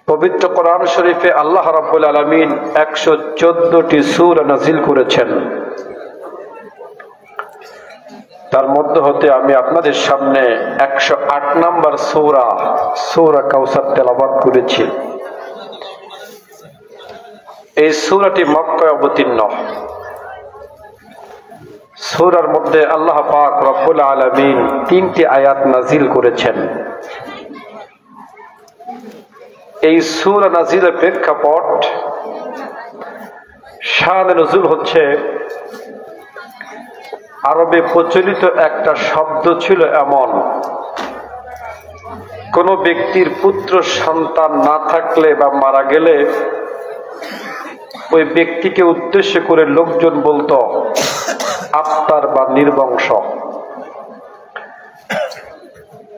পবিত্র কোরআন শরীফে আল্লাহ রাব্বুল আলামিন 114টি সূরা নাযিল করেছেন। তার মধ্যে হতে আমি আপনাদের সামনে 108 নম্বর সূরা কাউসার তেলাওয়াত করেছি। এই সূরাটি মক্কায় অবতীর্ণ। সূরার মধ্যে আল্লাহ পাক রব্বুল আলামিন 3টি আয়াত নাযিল করেছেন। এই সূরা নাযিলের প্রেক্ষাপট, শানে নুজুল হচ্ছে আরবে প্রচলিত একটা শব্দ ছিল এমন, কোন ব্যক্তির পুত্র সন্তান না থাকলে বা মারা গেলে ওই ব্যক্তিকে উদ্দেশ্য করে লোকজন বলতো আত্মার বা নির্বংশ।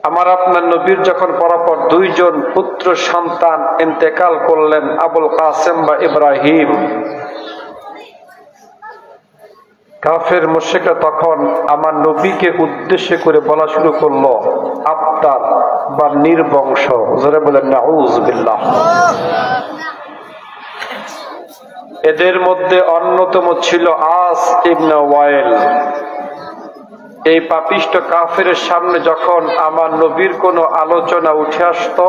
আমার আপনার নবীর যখন পরপর 2 জন পুত্র সন্তান ইন্তেকাল করলেন, আবুল কাসেম বা ইব্রাহিম, কাফের মুশরিকরা তখন আমার নবীকে উদ্দেশ্য করে বলা শুরু করলো আত্মার বা নির্বংশ। জোরে বলেন নাউজ বিল্লাহ। এদের মধ্যে অন্যতম ছিল আস ইবনে ওয়াইল। এই পাপিষ্ট কাফের সামনে যখন আমার নবীর কোনো আলোচনা উঠে আসতো,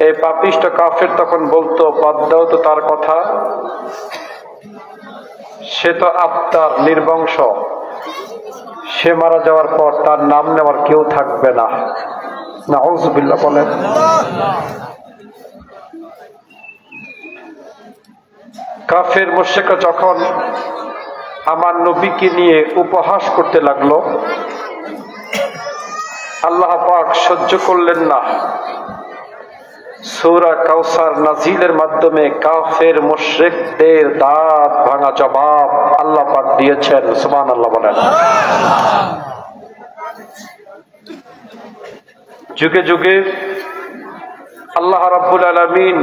এই পাপিষ্ট কাফের তখন বলতো বাদ দাও তো তার কথা, সে তো আত্মার নির্বংশ, সে মারা যাওয়ার পর তার নাম নেওয়ার কেউ থাকবে না। নাউজুবিল্লাহ বলেন। কাফের মুশরিকরা যখন আমার নবীকে নিয়ে উপহাস করতে লাগলো, আল্লাহ পাক সহ্য করলেন না। সূরা কাউসার নাযিলের মাধ্যমে কাফের মুশরিকদের দাঁত ভাঙা জবাব আল্লাহ পাক দিয়েছেন। সুবহানাল্লাহ বলেন। যুগে যুগে আল্লাহ রাব্বুল আলামিন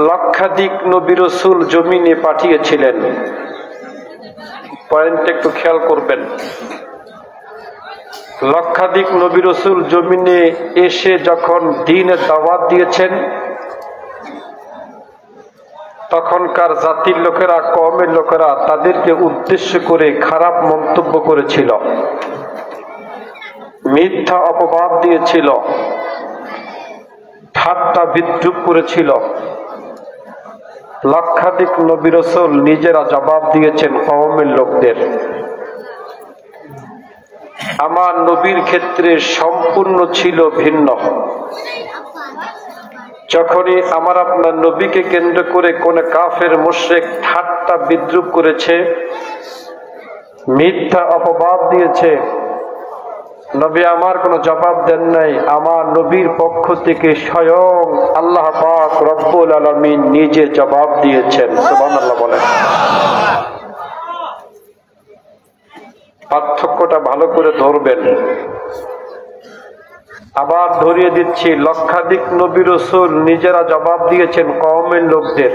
লক্ষাধিক নবী রাসূল জমিনে পাঠিয়েছিলেন। পয়েন্ট একটু খেয়াল করবেন। লক্ষাধিক নবী রাসূল জমিনে এসে যখন দ্বীনের দাওয়াত দিয়েছেন, তখনকার জাতির লোকেরা, কওমের লোকেরা তাদেরকে উদ্দেশ্য করে খারাপ মন্তব্য করেছিল, মিথ্যা অপবাদ দিয়েছিল, ঠাট্টা বিদ্রূপ করেছিল। লক্ষাধিক নবী রাসূল নিজেরা জবাব দিয়েছেন কওমের লোকদের। আমার নবীর ক্ষেত্রে সম্পূর্ণ ছিল ভিন্ন। যখনই আমার আপনার নবীকে কেন্দ্র করে কোন কাফের মুশরিক ঠাট্টা বিদ্রূপ করেছে, মিথ্যা অপবাদ দিয়েছে, নবী আমার কোনো জবাব দেন নাই। আমার নবীর পক্ষ থেকে স্বয়ং আল্লাহ পাক রব্বুল আলামিন নিজে জবাব দিয়েছেন। সুবহানাল্লাহ বলেন। পার্থক্যটা ভালো করে ধরবেন। আবার ধরিয়ে দিচ্ছি, লক্ষাধিক নবী রাসূল নিজেরা জবাব দিয়েছেন কওমের লোকদের।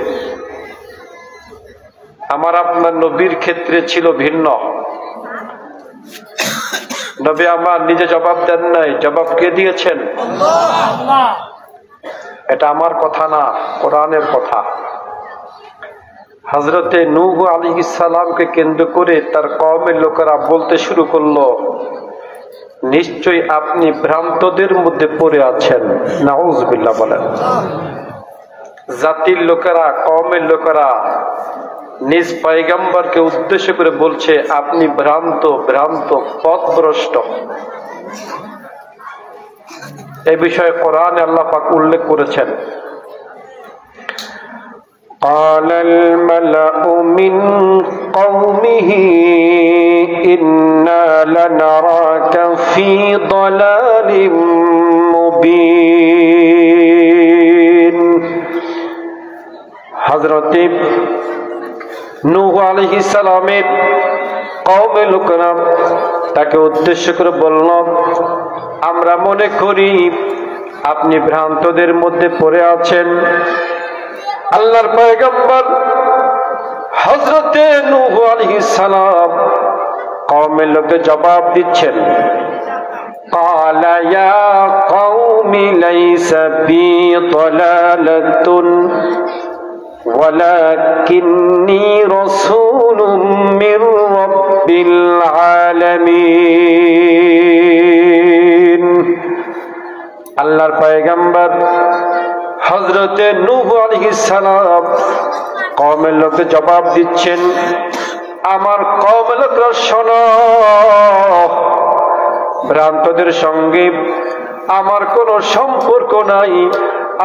আমার আপনার নবীর ক্ষেত্রে ছিল ভিন্ন। নবী আমার নিজে জবাব দেন নাই, জবাব কে দিয়েছেন? আল্লাহ। এটা আমার কথা না, কোরআনের কথা। হযরতে নূহ আলাইহিস সালামকে কেন্দ্র করে তার কওমের লোকেরা বলতে শুরু করলো, নিশ্চয়ই আপনি ভ্রান্তদের মধ্যে পড়ে আছেন। নাউজুবিল্লাহ বলেন। জাতির লোকেরা, কওমের লোকেরা নিজ পয়গম্বরকে উদ্দেশ্য করে বলছে আপনি ভ্রান্ত, পথভ্রষ্ট। এই বিষয়ে কোরআনে আল্লাহ পাক উল্লেখ করেছেন, قال الملأ من قومه إنا لنراك في ضلال مبين। হযরত নূহ আলাইহিস সালামের কওমের লোকেরা তাকে উদ্দেশ্য করে বলল, আমরা মনে করি আপনি ভ্রান্তদের মধ্যে পড়ে আছেন। আল্লাহর পয়গম্বর হযরতে নূহ আলাইহিস সালাম কওমের লোকদের জবাব দিচ্ছেন, قال يا قوم ليس লাইসা বি দালালাতুন ওয়ালাকিন্নী রাসূলুম মির রাব্বিল আলামিন। আল্লাহর পয়গম্বর হযরতে নূহ আলাইহিস সালাম কওমের লোককে জবাব দিচ্ছেন, আমার কওমের লোকরা শোনো, ভ্রান্তদের সঙ্গে আমার কোনো সম্পর্ক নাই,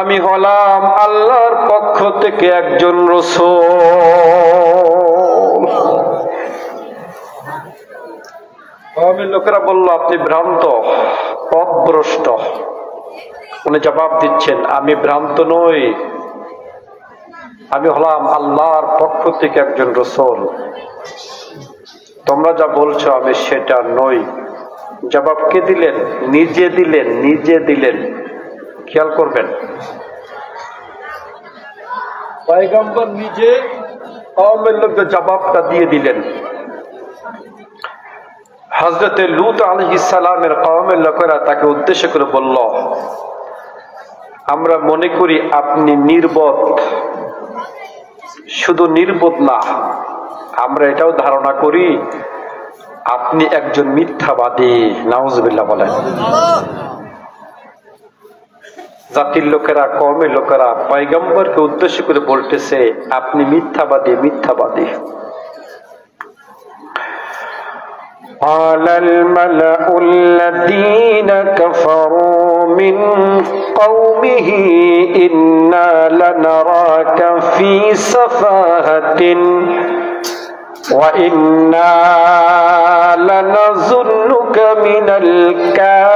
আমি হলাম আল্লাহর পক্ষ থেকে একজন রাসূল। কওমের লোকেরা বলল, আপনি ভ্রান্ত, পথভ্রষ্ট। উনি জবাব দিচ্ছেন, আমি ভ্রান্ত নই, আমি হলাম আল্লাহর পক্ষ থেকে একজন রাসূল। তোমরা যা বলছো আমি সেটা নই। জবাব কে দিলেন? নিজে দিলেন, নিজে দিলেন। খেয়াল করবেন, পয়গম্বর নিজে কওমের লোককে জবাবটা দিয়ে দিলেন। হযরতে লূত আলাইহিস সালামের কওমের লোকেরা তাকে উদ্দেশ্য করে বলল, আমরা মনে করি আপনি নির্বোধ। শুধু নির্বোধ না, আমরা এটাও ধারণা করি আপনি একজন মিথ্যাবাদী। নাউজুবিল্লাহ বলেন। জাতির লোকেরা, কওমের লোকেরা পয়গম্বরকে উদ্দেশ্য করে বলতেছে, আপনি মিথ্যাবাদী, মিথ্যাবাদী। قال الملأ الذين كفروا من قومه إنا لنراك في سفاهة وإنا لنظنك من الكاذبين।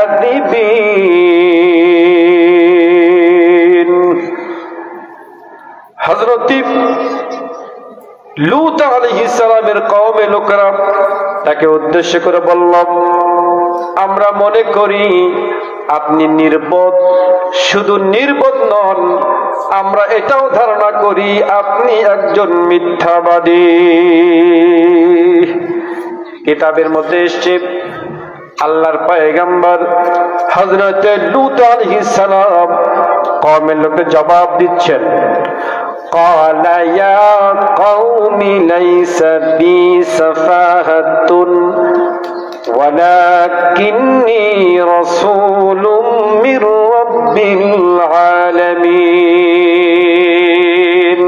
হযরত লূত আলাইহিস সালামের কওমের লোকেরা তাকে উদ্দেশ্য করে বলল, আমরা মনে করি আপনি নির্বোধ। শুধু নির্বোধ নন, আমরা এটাও ধারণা করি আপনি একজন মিথ্যাবাদী। কিতাবের মধ্যে এসেছে, আল্লাহর পয়গম্বর হযরতে লূত আলাইহিস সালাম কওমের লোককে জবাব দিচ্ছেন, قال يا قوم ليس بي سفاهة ولكني رسول من رب العالمين।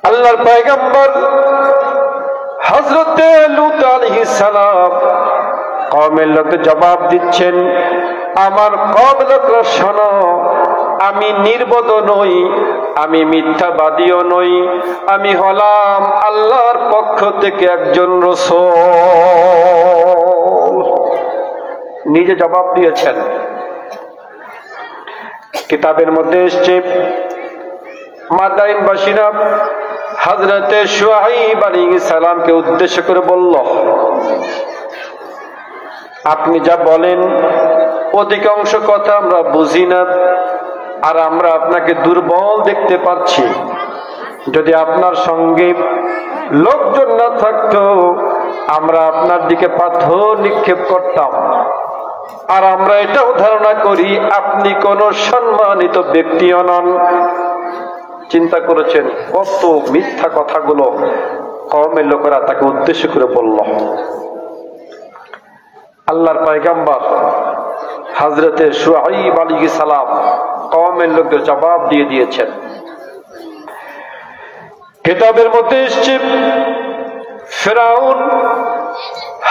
আল্লাহর পয়গম্বর হযরতে লূত আলাইহিস সালাম কওমের লোককে জবাব দিচ্ছেন, আমার কওমের লোকরা শোনো, আমি নির্বোধ নই, আমি মিথ্যাবাদীও নই, আমি হলাম আল্লাহর পক্ষ থেকে একজন রাসূল। নিজে জবাব দিয়েছেন। কিতাবের মধ্যে এসেছে, মাদাইনবাসীরা হযরতে শুআইব আলাইহিস সালামকে উদ্দেশ্য করে বলল, আপনি যা বলেন অধিকাংশ কথা আমরা বুঝি না, আর আমরা আপনাকে দুর্বল দেখতে পাচ্ছি। যদি আপনার সঙ্গে লোকজন না থাকতো, আমরা আপনার দিকে পাথর নিক্ষেপ করতাম। আর আমরা এটাও ধারণা করি আপনি কোন সম্মানিত ব্যক্তিও নন। চিন্তা করেছেন কত মিথ্যা কথাগুলো কওমের লোকেরা তাকে উদ্দেশ্য করে বলল। আল্লাহর পয়গম্বর হযরতে শুআইব আলাইহিস সালাম কওমের লোকদের জবাব দিয়ে দিয়েছেন। কিতাবের মধ্যে এসেছে, ফিরাউন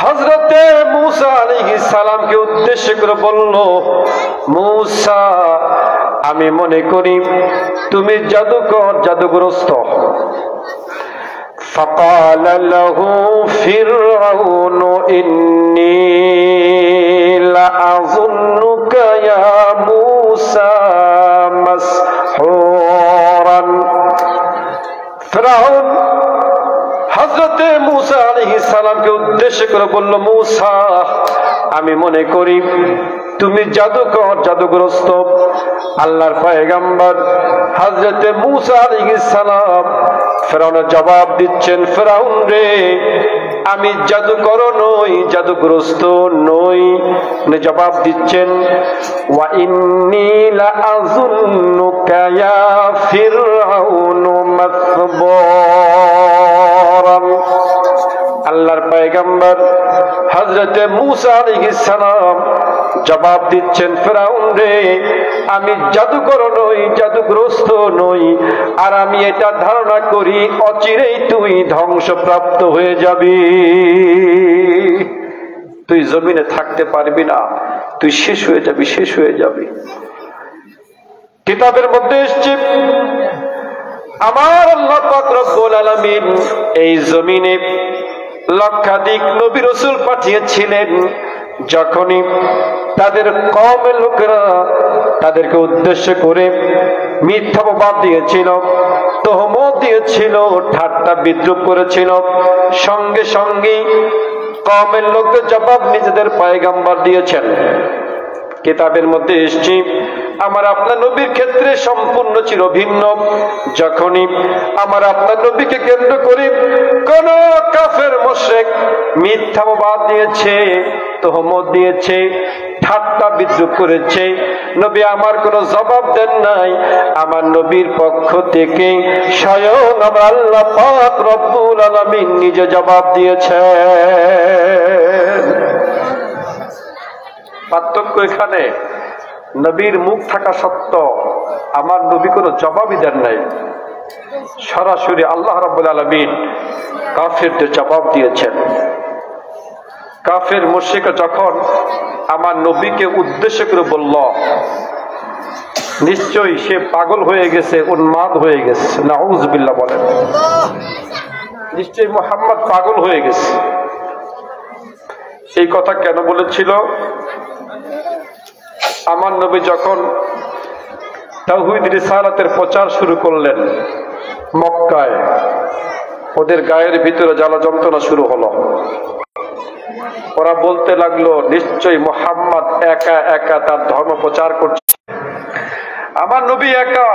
হযরতে মূসা আলাইহিস সালামকে উদ্দেশ্য করে বলল, মূসা, আমি মনে করি তুমি জাদুকর, জাদুগ্রস্ত। فقال له فرعون إني لأظنك يا موسى مسحورا। ফিরআউন হযরতে মূসা আলাইহিস সালামকে উদ্দেশ্য করে বলল, মূসা, আমি মনে করি তুমি জাদুকর, জাদুগ্রস্ত। আল্লাহর পয়গম্বর হযরতে মূসা আলাইহিস সালাম ফিরআউনের জবাব দিচ্ছেন, ফিরআউন রে, আমি জাদুকর নই, জাদুগ্রস্ত নই। জবাব দিচ্ছেন ওয়া ইন্নী লাআযুন্নুকা ইয়া ফিরআউনু মাসবুরান। আল্লাহর পয়গম্বর হযরতে মূসা আলাইহিস সালাম জবাব দিচ্ছেন, ফিরআউন রে, আমি জাদুকর নই, জাদুগ্রস্ত নই, আর আমি এটা ধারণা করি অচিরেই তুই ধ্বংসপ্রাপ্ত হয়ে যাবি, তুই জমিনে থাকতে পারবি না, তুই শেষ হয়ে যাবি, শেষ হয়ে যাবি। কিতাবের মধ্যে এসেছে আমার আল্লাহ পাক রব্বুল আলামিন এই জমিনে লক্ষাধিক নবী রাসূল পাঠিয়েছিলেন। যখনই তাদের কওমের লোকেরা তাদেরকে উদ্দেশ্য করে মিথ্যা অপবাদ দিয়েছিল, তহমত দিয়েছিল, ঠাট্টা বিদ্রুপ করেছিল, সঙ্গে সঙ্গে কওমের লোকদের জবাব নিজেদের পয়গম্বর দিয়েছেন। কিতাবের মধ্যে এসেছে আমার আপনার নবীর ক্ষেত্রে সম্পূর্ণ ছিল ভিন্ন। যখনই আমার আপনার নবীকে কেন্দ্র করে কোন কাফের মুশরিক মিথ্যা অপবাদ দিয়েছে, তহমত দিয়েছে, ঠাট্টা বিদ্রুপ করেছে, নবী আমার কোনো জবাব দেন নাই। আমার নবীর পক্ষ থেকে স্বয়ং আমার আল্লাহ পাক রব্বুল আলামিন নিজে জবাব দিয়েছেন। পার্থক্য এখানে, নবীর মুখ থাকা সত্ত্বেও আমার নবী কোনো জবাবই দেন নাই। সরাসরি আল্লাহ রাব্বুল আলামিন কাফেরদের জবাব দিয়েছেন। কাফের মুশরিক যখন আমার নবীকে উদ্দেশ্য করে বলল, নিশ্চয়ই সে পাগল হয়ে গেছে, উন্মাদ হয়ে গেছে, নাউযুবিল্লাহ বলেন, নিশ্চয়ই মুহাম্মদ পাগল হয়ে গেছে। এই কথা কেন বলেছিল? আমার নবী যখন তাওহীদ রিসালাতের প্রচার শুরু করলেন মক্কায়, ওদের গায়ের ভিতরে জ্বালা যন্ত্রণা শুরু হলো। ওরা বলতে লাগলো, নিশ্চয়ই মুহাম্মদ একা একা তার ধর্ম প্রচার করছে, আমার নবী একা।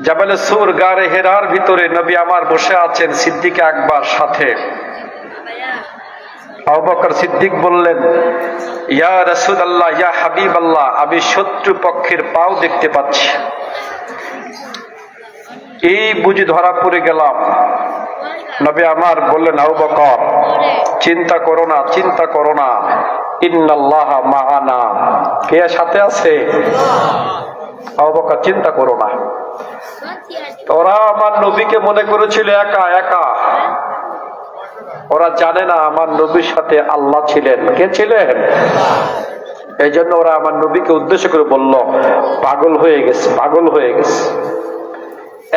জাবালে সুর গারে হেরার ভিতরে নবী আমার বসে আছেন, সিদ্দিক আকবর সাথে। আবু বকর সিদ্দিক বললেন, ইয়া রাসূলুল্লাহ, ইয়া হাবিবাল্লাহ, আমি শত্রু পক্ষের পাও দেখতে পাচ্ছি। এই বুঝি ধরা পড়ে গেলাম। নবী আমার বললেন, আবু বকর চিন্তা করো না, চিন্তা করো না, ইন্নাল্লাহা মাআনা, কে সাথে আছে? আবু বকর চিন্তা করো না। ওরা আমার নবীকে মনে করেছিল একা একা, ওরা জানে না আমার নবীর সাথে আল্লাহ ছিলেন। কে ছিলেন? এই জন্য ওরা আমার নবীকে উদ্দেশ্য করে বলল, পাগল হয়ে গেছে, পাগল হয়ে গেছে,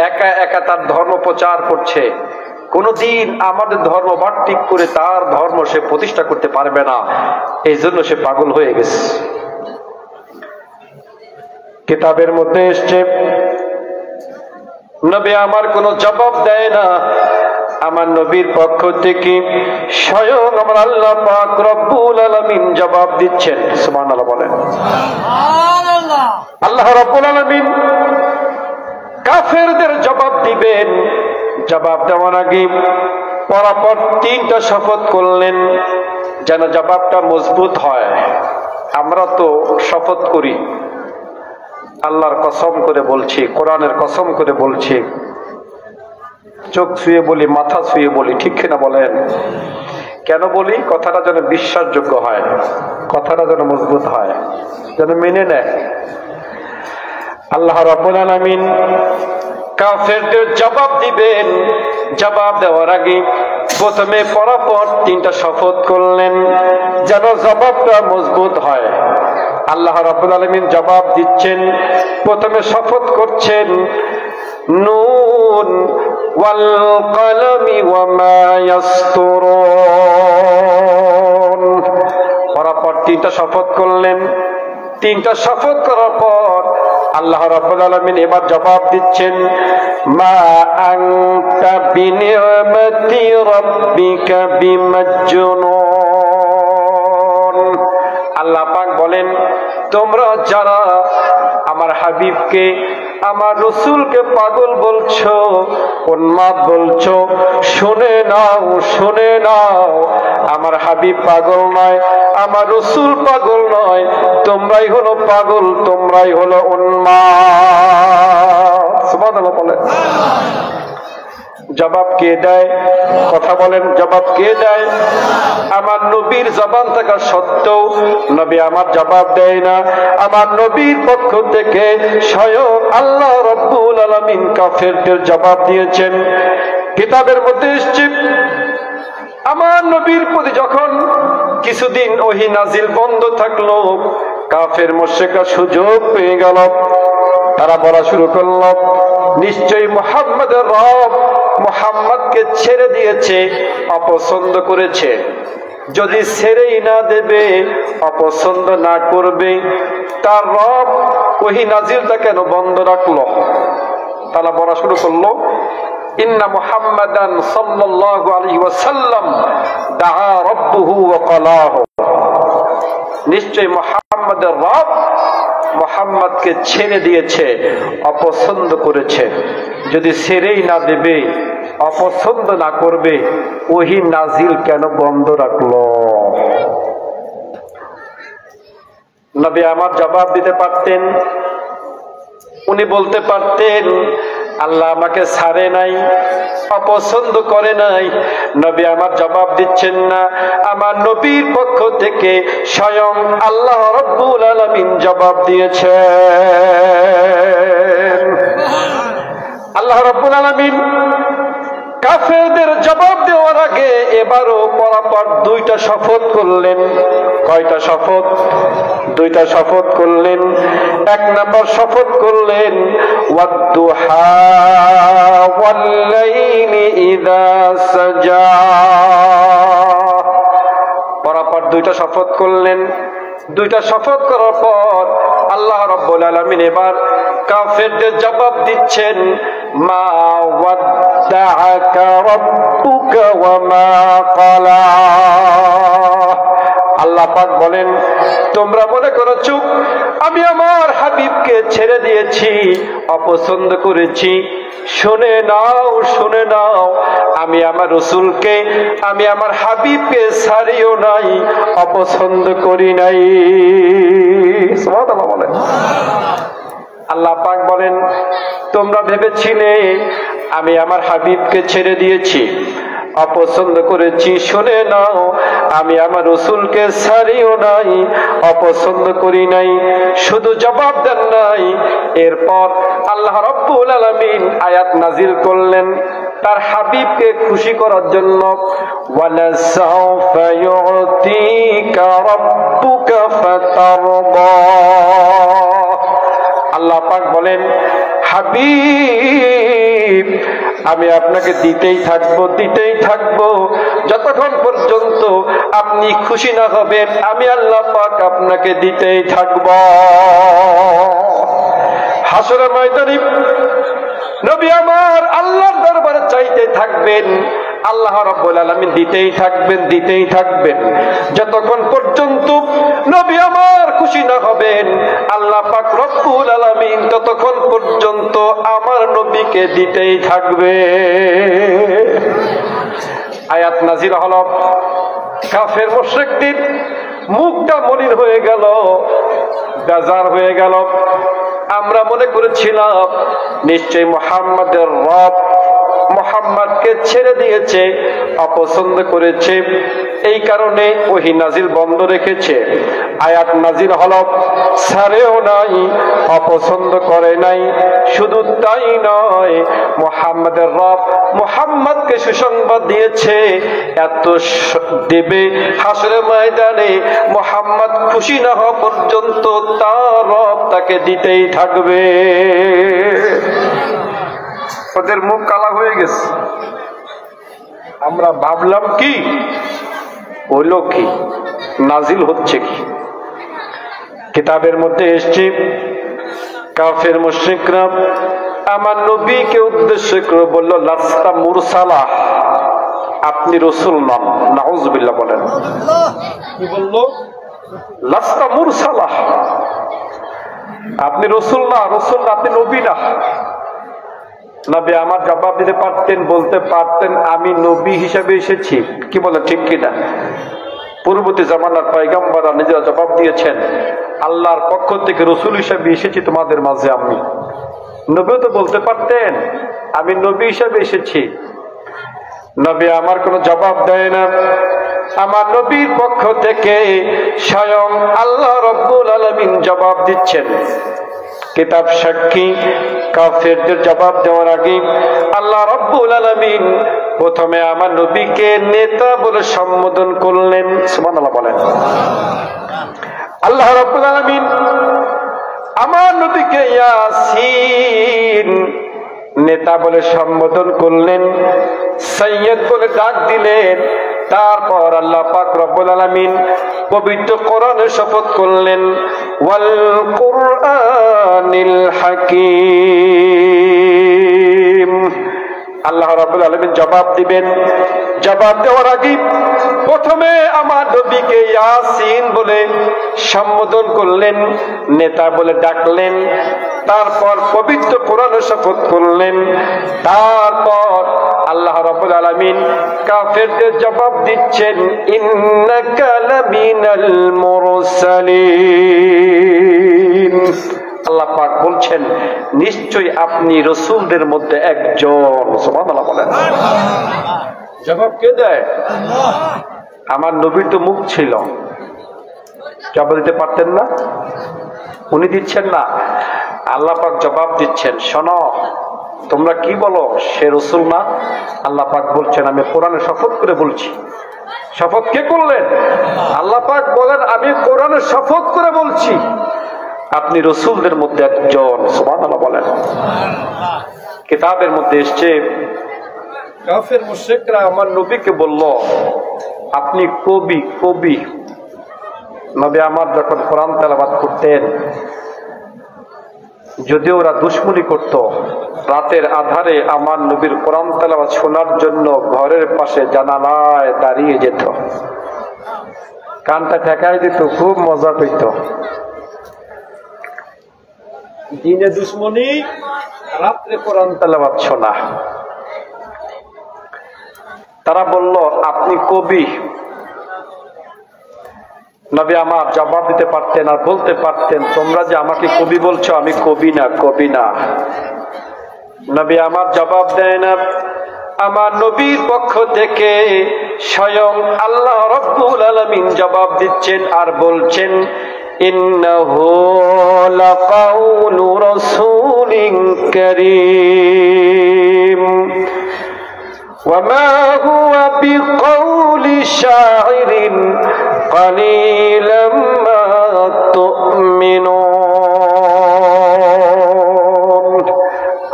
একা একা তার ধর্ম প্রচার করছে, কোনদিন আমাদের ধর্ম বাট্টিক করে তার ধর্ম সে প্রতিষ্ঠা করতে পারবে না, এই জন্য সে পাগল হয়ে গেছে। কিতাবের মধ্যে এসছে নবী আমার কোনো জবাব দেয় না। আমার নবীর পক্ষ থেকে স্বয়ং আমার আল্লাহ পাক রব্বুল আলামিন জবাব দিচ্ছেন। সুবহানাল্লাহ বলেন। আল্লাহ রব্বুল আলামিন কাফেরদের জবাব দিবেন। জবাব দেওয়ার আগে পরপর তিনটা শপথ করলেন, যেন জবাবটা মজবুত হয়। আমরা তো শপথ করি, আল্লাহর কসম করে বলছি, কোরআনের কসম করে বলছি, চোখ ছুঁয়ে বলি, মাথা ছুঁয়ে বলি, ঠিক কিনা বলেন? কেন বলি? কথাটা যেন বিশ্বাসযোগ্য হয়, কথাটা যেন মজবুত হয়, যেন মেনে নেয়। আল্লাহ রাব্বুল আলামিন কাফেরদের জবাব দিবেন। জবাব দেওয়ার আগে প্রথমে পরপর তিনটা শপথ করলেন, যেন জবাবটা মজবুত হয়। আল্লাহ রাব্বুল আলামিন জবাব দিচ্ছেন, প্রথমে শপথ করছেন, নুন ওয়াল কলমি ওয়া মা ইয়াসতুরুন। পরপর তিনটা শপথ করলেন। তিনটা শপথ করার পর আল্লাহ রাব্বুল আলামিন এবার জবাব দিচ্ছেন, মা আনতা বিনি'মাতি রাব্বিকা বিমাজনুন। আল্লাহ পাক বলেন, তোমরা যারা আমার হাবিবকে আমার রসুলকে পাগল বলছো, উন্মাদ বলছো। শুনে নাও, শুনে নাও, আমার হাবিব পাগল নয়, আমার রসুল পাগল নয়, তোমরাই হলো পাগল, তোমরাই হলো উন্মাদ। সুবহানাল্লাহ বলেন। জবাব কে দেয়? কথা বলেন, জবাব কে দেয়? আমার নবীর জবান থাকা সত্ত্বেও নবী আমার জবাব দেয় না। আমার নবীর পক্ষ থেকে স্বয়ং আল্লাহ রাব্বুল আলামিন কাফেরদের জবাব দিয়েছেন। কিতাবের মধ্যে এসেছে, আমার নবীর প্রতি যখন কিছুদিন ওহী নাজিল বন্ধ থাকলো, কাফের মুশরিকরা সুযোগ পেয়ে গেল। তারা বলা শুরু করল, নিশ্চয়ই মুহাম্মদের রব মুহাম্মদকে ছেড়ে দিয়েছে, অপছন্দ করেছে। যদি ছেড়েই না দেবে, অপছন্দ না করবে, তার রব ওহী নাজিলটা কেন বন্ধ রাখলো? তারা বলা শুরু করলো, ইন্না মুহাম্মাদান সাল্লাল্লাহু আলাইহি ওয়াসাল্লাম দাআ রাব্বুহু ওয়া ক্বালাহু। নিশ্চয়ই মুহাম্মাদের রব মুহাম্মদকে ছেড়ে দিয়েছে, অপছন্দ করেছে। যদি ছেড়েই না দেবে, অপছন্দ না করবে, ওহী নাজিল কেন বন্ধ রাখলো? নবী আমার জবাব দিতে পারতেন। উনি বলতে পারতেন, আল্লাহ আমাকে ছাড়ে নাই, অপছন্দ করে নাই। নবী আমার জবাব দিচ্ছেন না। আমার নবীর পক্ষ থেকে স্বয়ং আল্লাহ রাব্বুল আলামিন জবাব দিয়েছেন। আল্লাহ রাব্বুল আলামিন কাফেরদের জবাব দেওয়ার আগে এবারও পরাপর দুইটা শপথ করলেন। কয়টা শপথ? দুইটা শপথ করলেন। এক নম্বর শপথ করলেন, ওয়াদ-দুহা ওয়াল-লাইলি ইযা সাজা। পরাপর দুইটা শপথ করলেন। দুইটা শপথ করার পর আল্লাহ রাব্বুল আলামিন এবার কাফেরদের জবাব দিচ্ছেন, মা ওয়াদ্দাআকা রাব্বুকা ওয়া মা ক্বালা। আল্লাহ পাক বলেন, তোমরা মনে করেছো আমি আমার হাবিবকে ছেড়ে দিয়েছি, অপছন্দ করেছি। শুনে নাও, শুনে নাও, আমি আমার রসুলকে, আমি আমার হাবিবকে ছাড়িও নাই, অপছন্দ করি নাই। সুবহানাল্লাহ বলেন। আল্লাহ পাক বলেন, তোমরা ভেবেছিলে আমি আমার হাবিবকে ছেড়ে দিয়েছি, অপছন্দ করেছি। শুনে নাও, আমি আমার রসুলকে ছাড়িও নাই, অপছন্দ করি নাই। শুধু জবাব দেন নাই, এরপর আল্লাহ রাব্বুল আলামিন আয়াত নাজিল করলেন তার হাবিবকে খুশি করার জন্য, ওয়ালা সাউফা ইউতিকা রাব্বুকা ফাতারদা। আল্লাহ পাক বলেন, হাবিব আমি আপনাকে দিতেই থাকবো, দিতেই থাকবো, যতক্ষণ পর্যন্ত আপনি খুশি না হবেন আমি আল্লাহ পাক আপনাকে দিতেই থাকবো। হাসরের ময়দানে নবী আমার আল্লাহর দরবারে চাইতে থাকবেন, আল্লাহ রাব্বুল আলামিন দিতেই থাকবেন, দিতেই থাকবেন, যতক্ষণ পর্যন্ত নবী আমার খুশি না হবেন আল্লাহ পাক রব্বুল আলামিন ততক্ষণ পর্যন্ত আমার নবীকে দিতেই থাকবে। আয়াত নাজিল হলো, কাফের মুশরিকদের মুখটা মলিন হয়ে গেল, বেজার হয়ে গেল। আমরা মনে করেছিলাম নিশ্চয় মুহাম্মাদের রব মুহাম্মদকে ছেড়ে দিয়েছে, অপছন্দ করেছে, এই কারণে ওহী নাজিল বন্ধ রেখেছে। আয়াত নাজিল হলো, ছাড়েও নাই, অপছন্দ করে নাই। শুধু তাই নয়, মুহাম্মাদের রব মুহাম্মদকে সুসংবাদ দিয়েছে, এত দেবে হাসরের ময়দানে মুহাম্মদ খুশি না হওয়া পর্যন্ত তার রব তাকে দিতেই থাকবে। ওদের মুখ কালা হয়ে গেছে। আমরা ভাবলাম কি হইল, কি নাজিল হচ্ছে কি? কিতাবের মধ্যে এসেছে কাফের মুশরিকরা আমার নবীকে উদ্দেশ্য করে বলল, লাস্তা মুরসালা, আপনি রসুল নন। নাউজুবিল্লাহ বলেন। কি বলল? লাস্তা মুরসালা, আপনি রসুল না, রসুল না, আপনি নবী না। নবী আমার জবাব দিতে পারতেন, বলতে পারতেন আমি নবী হিসেবে এসেছি। কি বলে, ঠিক কিনা? পূর্ববর্তী জামানার পয়গম্বররা নিজেরা জবাব দিয়েছেন, আল্লাহর পক্ষ থেকে রসুল হিসেবে এসেছি তোমাদের মাঝে। আমি নবীও তো বলতে পারতেন আমি নবী হিসেবে এসেছি। নবী আমার কোনো জবাব দেয় না। আমার নবীর পক্ষ থেকে স্বয়ং আল্লাহ রাব্বুল আলামিন জবাব দিচ্ছেন। কিতাব সাক্ষী, কাফেরদের জবাব দেওয়ার আগে আল্লাহ রাব্বুল আলামিন প্রথমে আমার নবীকে নেতা বলে সম্বোধন করলেন। সুবহানাল্লাহ বলেন। আল্লাহ রাব্বুল আলামিন আমার নবীকে ইয়াসিন নেতা বলে সম্বোধন করলেন, সৈয়দ বলে ডাক দিলেন। তারপর আল্লাহ পাক রব্বুল আলামিন পবিত্র কোরআনের শপথ করলেন, ওয়াল কুরআনিল হাকীম। আল্লাহ রাব্বুল আলামিন জবাব দিবেন। জবাব দেওয়ার আগে প্রথমে আমার নবীকে ইয়াসিন বলে সম্বোধন করলেন, নেতা বলে ডাকলেন। তারপর পবিত্র কোরআনের শপথ করলেন। তারপর আল্লাহ রাব্বুল আলামিন কাফেরদের জবাব দিচ্ছেন, ইন্নাকা লামিনাল মুরসালিন। আল্লাহ পাক বলছেন, নিশ্চয়ই আপনি রাসূলদের মধ্যে একজন। সুবহানাল্লাহ বলেন। জবাব কে দেয়? আমার নবীর তো মুখ ছিল, জবাব দিতে পারতেন না, উনি দিচ্ছেন না। আল্লাহ পাক জবাব দিচ্ছেন, শোনো তোমরা কি বলো, সে রাসূল না? আল্লাহ পাক বলছেন, আমি কোরআনে শপথ করে বলছি। শপথ কে করলেন? আল্লাহ পাক বলেন, আমি কোরআনে শপথ করে বলছি আপনি রাসূলদের মধ্যে একজন। সুবহানাল্লাহ বলেন। কিতাবের মধ্যে এসেছে, কাফের মুশরিকরা আমার নবীকে বলল, আপনি কবি। কবি। নবী আমার যখন কোরআন তেলাওয়াত করতেন, যদিও ওরা দুশমনি করত, রাতের আধারে আমার নবীর কোরআন তেলাওয়াত শোনার জন্য ঘরের পাশে জানালায় দাঁড়িয়ে যেত, কানটা ঠেকায় দিত, খুব মজা পেত। দিনে দুশমনি, রাত্রে কোরআন তেলাওয়াত শোনা। তারা বলল, আপনি কবি। নবী আমার জবাব দিতে পারতেন আর বলতে পারতেন, তোমরা যে আমাকে কবি বলছো, আমি কবি না, কবি না। নবী আমার জবাব দেয় না। আমার নবীর পক্ষ থেকে স্বয়ং আল্লাহ রাব্বুল আলামিন জবাব দিচ্ছেন আর বলছেন, ইন্নাহু লাকাউলু রাসূলিন কারীম ওয়ামা হুয়া বিকাউলি শাইরিন কালিলাম মা তুমিনুন।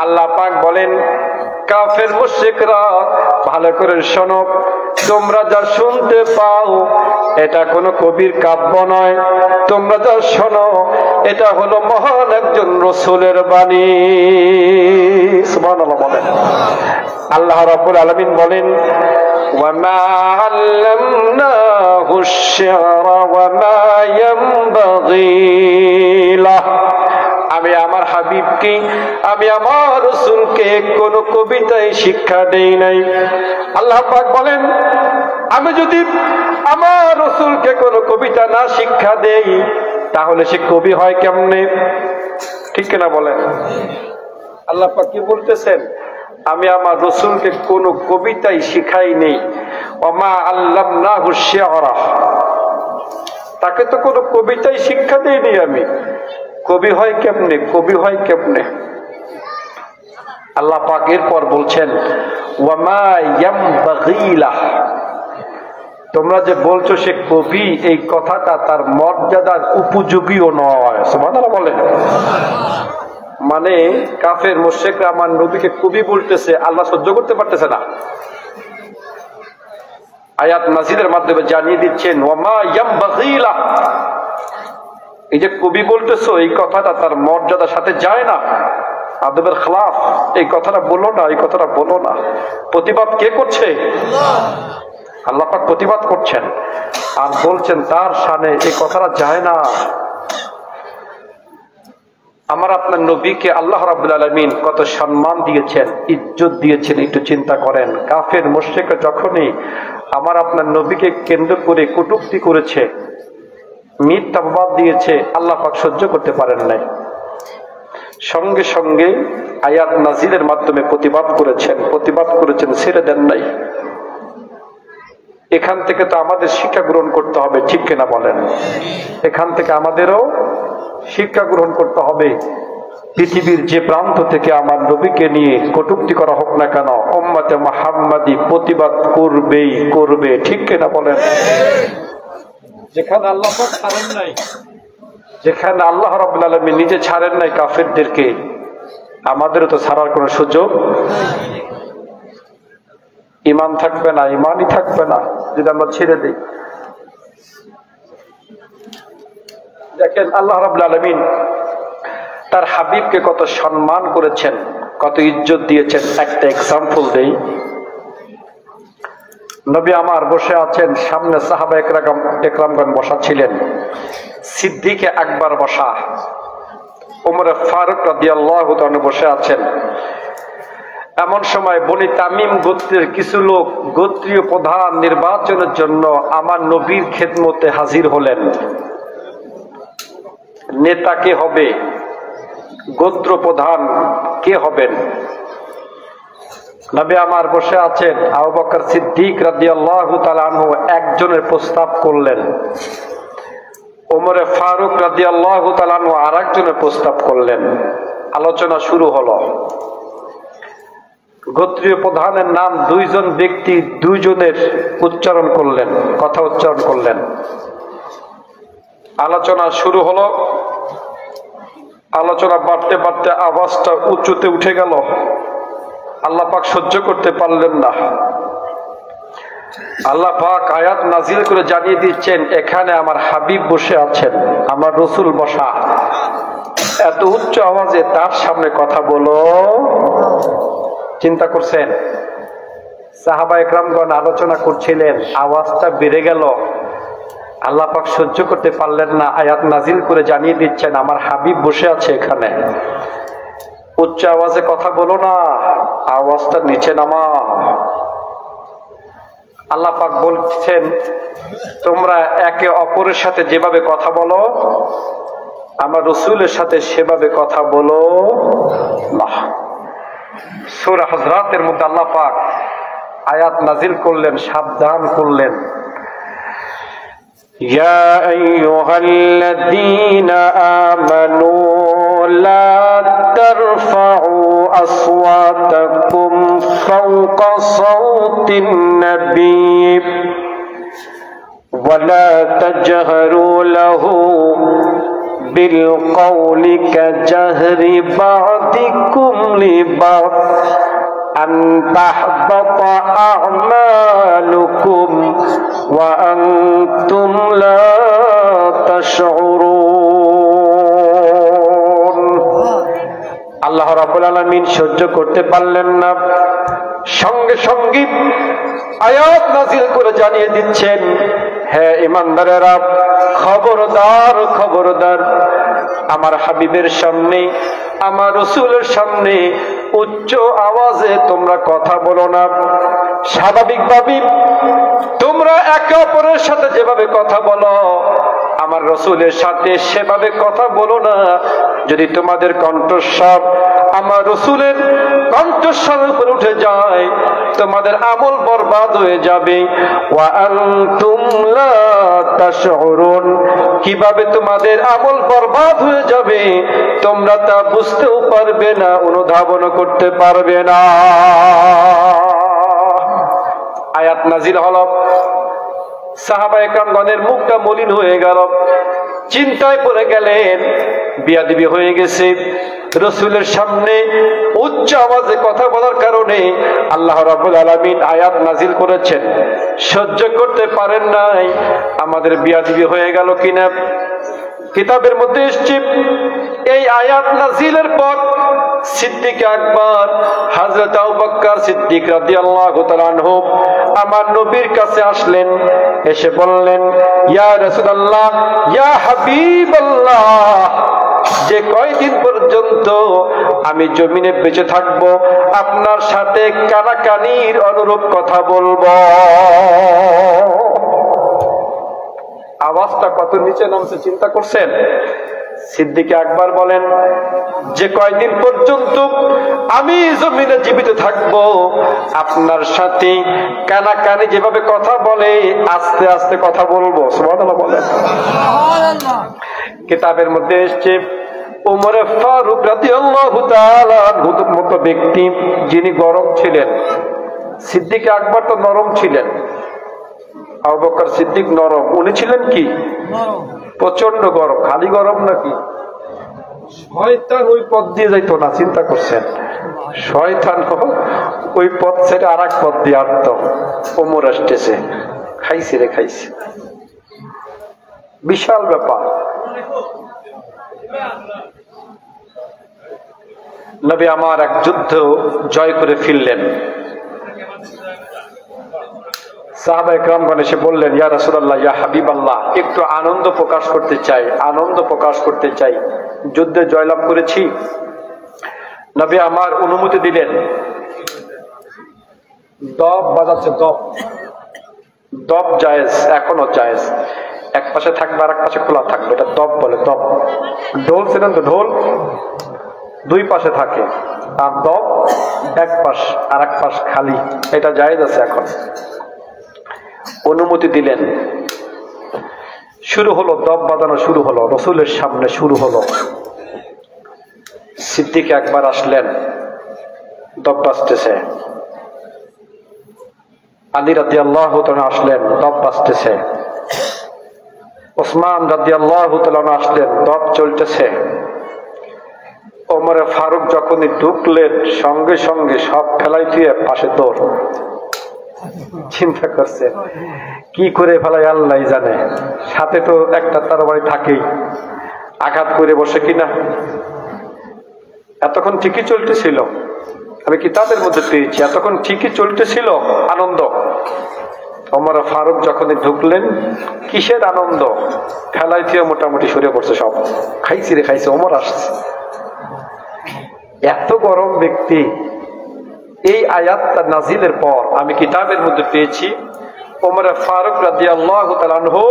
আল্লাহ পাক বলেন, কাফের মুশরিকরা ভালো করে শোনো, তোমরা যা শুনতে পাও এটা কোনো কবির কাব্য নয়। তোমরা যা শোনো এটা হলো মহান একজন রাসূলের বাণী। সুবহানাল্লাহ বলেন। আল্লাহ রাব্বুল আলামিন বলেন, ওয়ামা আল্লামনাহু আশ-শি'রা ওয়ামা ইয়ানবাগী লাহ। আমি আমার হাবিবকে, আমি আমার রাসূলকে কোন কবিতায় শিক্ষা দেই নাই। আল্লাহ পাক বলেন, আমি যদি আমার রাসূলকে কোন কবিতা না শিক্ষা দেই তাহলে সে কবি হয় কেমনে? ঠিক কিনা বলেন? আল্লাহ পাক কি বলতেছেন? আমি আমার রাসূলকে কোন কবিতাই শিখাই নেই। ওমা আল্লামনাহু আশ-শি'রা, তাকে তো কোন কবিতাই শিক্ষা দেইনি আমি। কবি হয় কেমনে? কবি হয় কেমনে? আল্লাহ পাক এরপর বলছেন, ওয়ামা ইয়ানবাগী লাহ। তোমরা যে বলছো সে কবি, এই কথাটা তার মর্যাদার উপযোগীও নয়। সুবহানাল্লাহ বলেন। মানে কাফের মুশরিকরা আমার নবীকে কবি বলতেছে, আল্লাহ সহ্য করতে পারতেছে না। আয়াত মাজিদের মাধ্যমে জানিয়ে দিচ্ছেন, ওয়ামা ইয়ানবাগী লাহ, এই যে কবি বলতেছো এই কথাটা তার মর্যাদার সাথে যায় না, আদবের খেলাফ। এই কথাটা বলো না, এই কথাটা বলো না। প্রতিবাদ কে করছে? আল্লাহ পাক প্রতিবাদ করছেন আর বলছেন তার শানে এই কথাটা যায় না। আমার আপনার নবীকে আল্লাহ রাব্বুল আলামিন কত সম্মান দিয়েছেন, ইজ্জত দিয়েছেন, একটু চিন্তা করেন। কাফের মুশরিকরা যখনই আমার আপনার নবীকে কেন্দ্র করে কটূক্তি করেছে, মিথ্যা অপবাদ দিয়েছে, আল্লাহ পাক সহ্য করতে পারেন নাই। সঙ্গে সঙ্গে আয়াত নাজিলের মাধ্যমে প্রতিবাদ করেছেন, ছেড়ে দেন নাই। এখান থেকে তো আমাদের শিক্ষা গ্রহণ করতে হবে, ঠিক কিনা বলেন? এখান থেকে আমাদেরও শিক্ষা গ্রহণ করতে হবে। পৃথিবীর যে প্রান্ত থেকে আমার নবীকে নিয়ে কটূক্তি করা হোক না কেন, উম্মতে মুহাম্মাদি প্রতিবাদ করবে, ঠিক কিনা বলেন? যেখানে আল্লাহ পাক ছাড়েন নাই, যেখানে আল্লাহ রাব্বুল আলামিন নিজে ছাড়েন নাই কাফেরদেরকে, আমাদেরও তো ছাড়ার কোনো সুযোগ। ইমান থাকবে না, ইমানই থাকবে না যদি আমরা ছেড়ে দিই। দেখেন আল্লাহ রাব্বুল আলামিন তার হাবিবকে কত সম্মান করেছেন, কত ইজ্জত দিয়েছেন। একটা এক্সাম্পল দেই। নবী আমার বসে আছেন, সামনে সাহাবা একরামগণ বসা ছিলেন, সিদ্দিকে আকবর বসা, ওমর ফারুক রাদিয়াল্লাহু তাআলা বসে আছেন। এমন সময় বনি তামিম গোত্রের কিছু লোক গোত্রীয় প্রধান নির্বাচনের জন্য আমার নবীর খেদমতে হাজির হলেন। নেতা কে হবে, গোত্র প্রধান কে হবেন? নবী আমার বসে আছেন, আবু বকর সিদ্দিক রাদিয়াল্লাহু তাআলা আনহু একজনের প্রস্তাব করলেন, ওমর ফারুক রাদিয়াল্লাহু তাআলা আনহু আরেকজনের প্রস্তাব করলেন। আলোচনা শুরু হলো। গোত্রীয় প্রধানের নাম দুইজন ব্যক্তি দুইজনের কথা উচ্চারণ করলেন। আলোচনা শুরু হলো। আলোচনা বাড়তে বাড়তে আওয়াজটা উঁচুতে উঠে গেল। আল্লাহ পাক সহ্য করতে পারলেন না। আল্লাহ পাক আয়াত নাজিল করে জানিয়ে দিচ্ছেন, এখানে আমার হাবিব বসে আছেন, আমার রসুল বসা, এত উচ্চ আওয়াজে তার সামনে কথা বলো। চিন্তা করছেন? সাহাবা একরামগণ আলোচনা করছিলেন, আওয়াজটা বেড়ে গেল। আল্লাহ পাক সহ্য করতে পারলেন না, আয়াত নাজিল করে জানিয়ে দিচ্ছেন, আমার হাবিব বসে আছে এখানে, উচ্চ আওয়াজে কথা বলো না, আওয়াজটা নিচে নামা। আল্লাহ পাক বলছেন, তোমরা একে অপরের সাথে যেভাবে কথা বলো, আমার রসুলের সাথে সেভাবে কথা বলো না। সূরা হুজরাতের মধ্যে আল্লাহ পাক আয়াত নাজিল করলেন, সাবধান করলেন, ইয়া আইয়ুহাল্লাযীনা আমানু লা তারফাউ আসওয়াতাকুম ফাওকা সাওতিন নবী ওয়া লা তাজহারু লাহু بالقول كجهر بعضكم لبعض أن تحبط أعمالكم وأنتم لا تشعرون। আল্লাহ রাব্বুল আলামিন সহ্য করতে পারলেন না, সঙ্গে সঙ্গে আয়াত নাযিল করে জানিয়ে দিচ্ছেন, হে ঈমানদারেরা, খবরদার খবরদার, আমার হাবিবের সামনে, আমার রসুলের সামনে উচ্চ আওয়াজে তোমরা কথা বলো না। স্বাভাবিকভাবে তোমরা একে অপরের সাথে যেভাবে কথা বলো, আমার রসুলের সাথে সেভাবে কথা বলো না। যদি তোমাদের কণ্ঠস্বর আমার রসুলের কণ্ঠস্বরের উপর উঠে যায়, তোমাদের আমল বরবাদ হয়ে যাবে। ওয়া আনতুম লা তাশউরুন, কিভাবে তোমাদের আমল বরবাদ হয়ে যাবে তোমরা তা বুঝতেও পারবে না, অনুধাবনও করতে পারবে না। আয়াত নাজিল হলো, সাহাবায়ে কেরামগণের মুখটা মলিন হয়ে গেল, চিন্তায় পড়ে গেলেন, বিয়াদবি হয়ে গেছে। রসুলের সামনে উচ্চ আওয়াজে কথা বলার কারণে আল্লাহ রাব্বুল আলামিন আয়াত নাজিল করেছেন, সহ্য করতে পারেন নাই। আমাদের বিয়াদবি হয়ে গেল কিনা? কিতাবের মধ্যে এসেছে, এই আয়াত নাজিলের পর সিদ্দিক আকবর হযরত আবু বকর সিদ্দিক রাদিয়াল্লাহু তাআলা আনহু আমার নবীর কাছে আসলেন, এসে বললেন, ইয়া রাসূলুল্লাহ, ইয়া হাবিবাল্লাহ, যে কয়দিন পর্যন্ত পর্যন্ত আমি জমিনে বেঁচে থাকবো আপনার সাথে কানাকানির অনুরূপ কথা বলবো। আওয়াজটা কত নিচে নামছে চিন্তা করছেন? সিদ্দিক আকবর বলেন যে কয়দিন পর্যন্ত আমি জমিনে জীবিত থাকবো আপনার সাথে কানাকানি যেভাবে কথা বলে আস্তে আস্তে কথা বলবো। সুবহানাল্লাহ বলেন। কিতাবের মধ্যে এসেছে ওমর ফারুক রাদিয়াল্লাহু তাআলা আনহুর মতো ব্যক্তি যিনি গরম ছিলেন, সিদ্দিক আকবর তো নরম ছিলেন, আবু বকর সিদ্দিক নরম, উনি ছিলেন কি প্রচন্ড গরম। খালি গরম নাকি, শয়তান ওই পথ দিয়ে যাইতো না। চিন্তা করছেন, শয়তান ওই পথ ছেড়ে আর এক পথ দিয়ে আসতো। ওমর আসতেছে, খাইছে রে খাইছে, বিশাল ব্যাপার। নবী আমার এক যুদ্ধ জয় করে ফিরলেন। সাহাবা ইকরামগণ এসে বললেন, ইয়া রাসূলুল্লাহ, ইয়া হাবিবাল্লাহ, একটু আনন্দ প্রকাশ করতে চাই, আনন্দ প্রকাশ করতে চাই, যুদ্ধে জয়লাভ করেছি। নবী আমার অনুমতি দিলেন। দব বাজাচ্ছে, দব, দব জায়েজ, এখনো জায়েজ, এক পাশে থাকবে আর এক পাশে খোলা থাকবে, এটা দব বলে। দব, ঢোল ছিলেন তো, ঢোল দুই পাশে থাকে, আর দব এক পাশ আর এক পাশ খালি, এটা জায়েজ আছে এখন। অনুমতি দিলেন, শুরু হলো, দব বাজানো শুরু হলো, রসুলের সামনে শুরু হলো। সিদ্দিক একবার আসলেন, দব বাজতেছে। আলী রাদিয়াল্লাহু তাআলা আসলেন, দব বাজতেছে। ওসমান রাদিয়াল্লাহু তাআলা আসলেন, দব চলতেছে। ওমর ফারুক যখনই ঢুকলেন সঙ্গে সঙ্গে সব ফেলাই দিয়ে পাশে দৌড়। চিন্তা করছে কি করে ফেলাই আল্লাহ জানে, সাথে তো একটা তরবারি থাকেই, আঘাত করে বসে কিনা। এতক্ষণ ঠিকই চলতেছিল, আমি কিতাবের মধ্যে পেয়েছি, এতক্ষণ ঠিকই চলতেছিল আনন্দ। ওমর ফারুক যখনই ঢুকলেন, কিসের আনন্দ, ফেলাই দিয়ে মোটামুটি সরে পড়ছে সব, খাইছি রে খাইছে, ওমর আসছে। এত গরম ব্যক্তি। এই আয়াতটা নাজিলের পর আমি কিতাবের মধ্যে পেয়েছি, ওমর ফারুক রাদিয়াল্লাহু তাআলা আনহু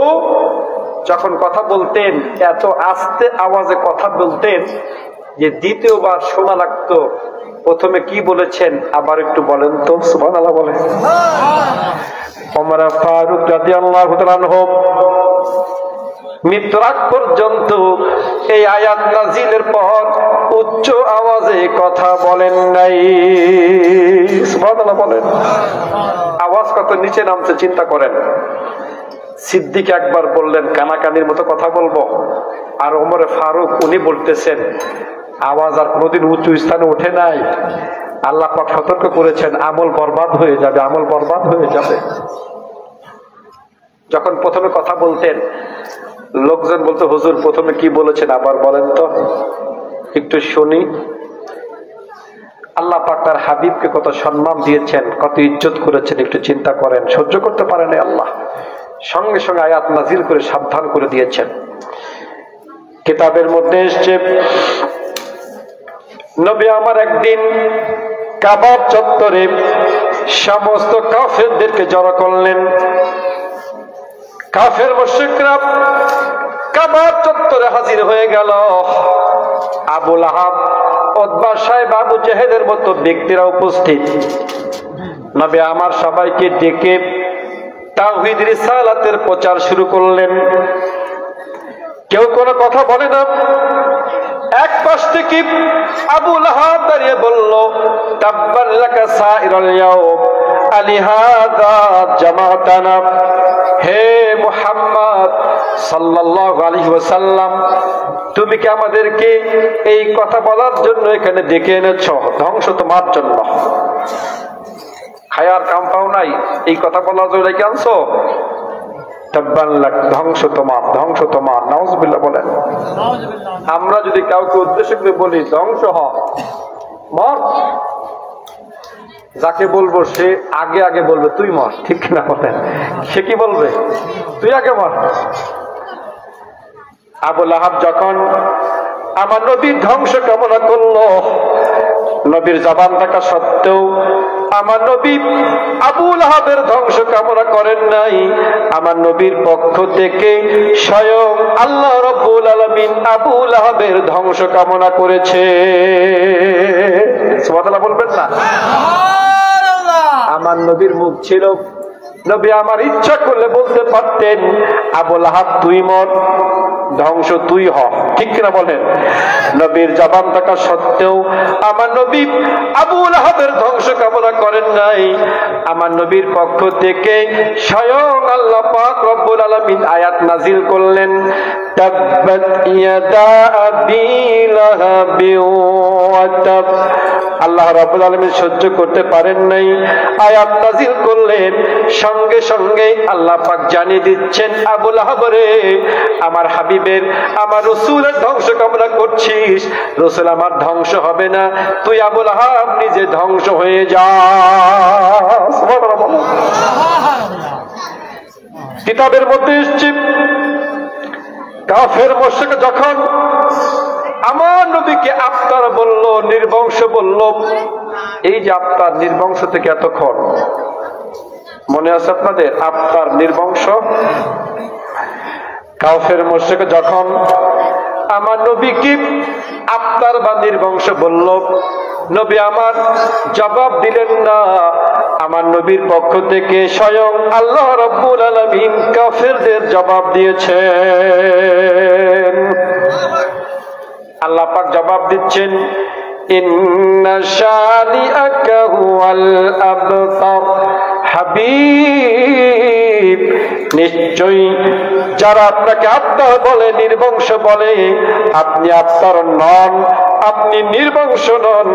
যখন কথা বলতেন এত আস্তে আওয়াজে কথা বলতেন যে দ্বিতীয়বার শোনা লাগতো। প্রথমে কি বলেছেন আবার একটু বলেন তো, সুবহানাল্লাহ বলেন। ওমর ফারুক রাদিয়াল্লাহু তাআলা আনহু মৃত্যুর আগ পর্যন্ত এই আয়াত নাজিলের পর উচ্চ আওয়াজে কথা বলেন নাই। সুবহানাল্লাহ বলেন। আওয়াজ কত নিচে নামছে চিন্তা করেন। সিদ্দিক একবার বললেন কানাকানির মতো কথা বলবো, আর ওমরে ফারুক উনি বলতেছেন আওয়াজ আর কোনোদিন উঁচু স্থানে ওঠে নাই। আল্লাহ পাক সতর্ক করেছেন আমল বরবাদ হয়ে যাবে, আমল বরবাদ হয়ে যাবে। যখন প্রথমে কথা বলতেন লোকজন বলতো হুজুর প্রথমে কি বলেছেন আবার বলেন তো, একটু শুনি। আল্লাহ পাক তার হাবিবকে কত সম্মান দিয়েছেন, কত ইজ্জত করেছেন, একটু চিন্তা করেন। সহ্য করতে পারেন আল্লাহ, সঙ্গে সঙ্গে আয়াত নাজিল করে সাবধান করে দিয়েছেন। কিতাবের মধ্যে এসেছে নবী আমার একদিন কাবা চত্বরে সমস্ত কাফেরদেরকে জড়ো করলেন। কাফের মুশরিকরা কাবা চত্বরে হাজির হয়ে গেল। আবু লাহাব, উতবা সাহেব, আবু জেহেলের মতো ব্যক্তিরা উপস্থিত। নবী আমার সবাইকে ডেকে তাওহীদ রিসালাতের প্রচার শুরু করলেন। কেউ কোনো কথা বলে না। এক পাশ থেকে আবু লাহাব দাঁড়িয়ে বলল, তাব্বান লাকা সাইরাল ইয়াউম আলিহাযা জামাতানা। হে মুহাম্মদ সাল্লাল্লাহু আলাইহি ওয়াসাল্লাম, তুমি কি আমাদেরকে এই কথা বলার জন্য এখানে ডেকে এনেছো? ধ্বংস তোমার জন্য। খায়ার কাম পাও নাই, এই কথা বলার জন্য ডেকে আনছো? তাব্বান লাক, ধ্বংস তোমার, ধ্বংস তোমার। নাউজুবিল্লাহ বলেন। আমরা যদি কাউকে উদ্দেশ্য করে বলি ধ্বংস হ, মর, যাকে বলবো সে আগে আগে বলবে তুই মর, ঠিক না বলেন? সে কি বলবে? তুই আগে মর। আবু লাহাব যখন আমার নবীর ধ্বংস কামনা করলো। নবীর জবান থাকা সত্ত্বেও আমার নবী আবু লাহাবের ধ্বংস কামনা করেন নাই। আমার নবীর পক্ষ থেকে স্বয়ং আল্লাহ রাব্বুল আলামিন আবু লাহাবের ধ্বংস কামনা করেছে। সুবহানাল্লাহ বলবেন না? আমার নবীর মুখ ছিল, নবী আমার ইচ্ছা করলে বলতে পারতেন আবু লাহাব তুই মর, ধ্বংস তুই হ, ঠিক কিনা বলেন? নবীর জবান থাকা সত্ত্বেও আমার নবী আবু লাহাবের ধ্বংস কামনা করেন নাই। আমার নবীর পক্ষ থেকে স্বয়ং আল্লাহ পাক রব্বুল আলামিন আয়াত নাজিল করলেন, তাব্বাত ইয়াদা আবি লাহাবি ওয়া তাব। আল্লাহ রাব্বুল আলামিন সহ্য করতে পারেন নাই, আয়াত নাজিল করলেন। সঙ্গে সঙ্গে আল্লাহ পাক জানিয়ে দিচ্ছেন, আবু লাহাব রে, আমার হাবিবের আমার রাসূলের ধ্বংস কামনা করছিস, রাসূল আমার ধ্বংস হবে না, তুই আবু লাহাব নিজে ধ্বংস হয়ে যা। সুবহানাল্লাহ। কিতাবের মধ্যে এসেছে কাফের মুশরিক যখন আমার নবীকে আফতার বলল, নির্বংশ বলল, এই যে আফতার নির্বংশ থেকে এতক্ষণ মনে আছে আপনাদের? আফতার নির্বংশ। কাফের মুশরিক যখন আমার নবীকে আফতার বা নির্বংশ বলল, নবী আমার জবাব দিলেন না। আমার নবীর পক্ষ থেকে স্বয়ং আল্লাহ রাব্বুল আলামিন কাফেরদের জবাব দিয়েছেন। আল্লাহ পাক জবাব দিচ্ছেন, ইন্না শানিআকা হুয়াল আবতার। হাবিব, নিশ্চয়ই যারা আপনাকে আফতার বলে, নির্বংশ বলে, আপনি আফতার নন, আপনি নির্বংশ নন।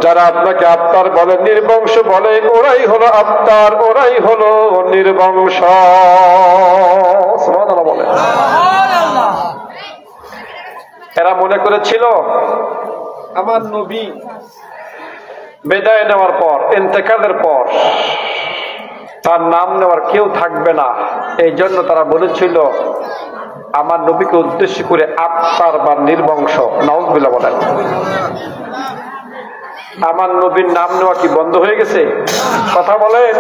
যারা আপনাকে আফতার বলে, নির্বংশ বলে, ওরাই হলো আফতার, ওরাই হলো নির্বংশ। সুবহানাল্লাহ বলে। এরা মনে করেছিল আমার নবী বিদায় নেওয়ার পর, ইন্তেকালের পর তার নাম নেওয়ার কেউ থাকবে না। এই জন্য তারা বলেছিল আমার নবীকে উদ্দেশ্য করে আফতার বা নির্বংশ। নাউযুবিল্লাহ বলেন। আমার নবীর নাম নেওয়া কি বন্ধ হয়ে গেছে? কথা বলেন।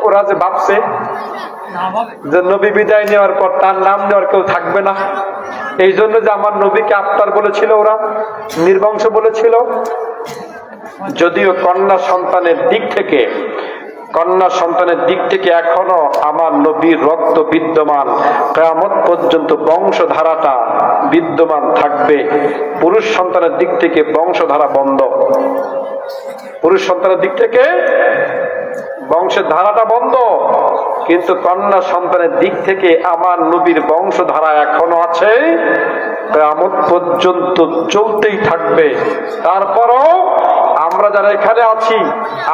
ওরা যে ভাবছে যে নবী বিদায় নেওয়ার পর তার নাম নেওয়ার কেউ থাকবে না, এই জন্য যে আমার নবীকে আফতার বলেছিল, ওরা নির্বংশ বলেছিল। যদিও কন্যা সন্তানের দিক থেকে এখনো আমার নবীর রক্ত বিদ্যমান, কিয়ামত পর্যন্ত বংশধারাটা বিদ্যমান থাকবে। পুরুষ সন্তানের দিক থেকে বংশধারা বন্ধ, পুরুষ সন্তানের দিক থেকে বংশের ধারাটা বন্ধ, কিন্তু কন্যা সন্তানের দিক থেকে আমার নবীর বংশধারা এখনো আছে, কিয়ামত পর্যন্ত চলতেই থাকবে। তারপরও আমরা যারা এখানে আছি,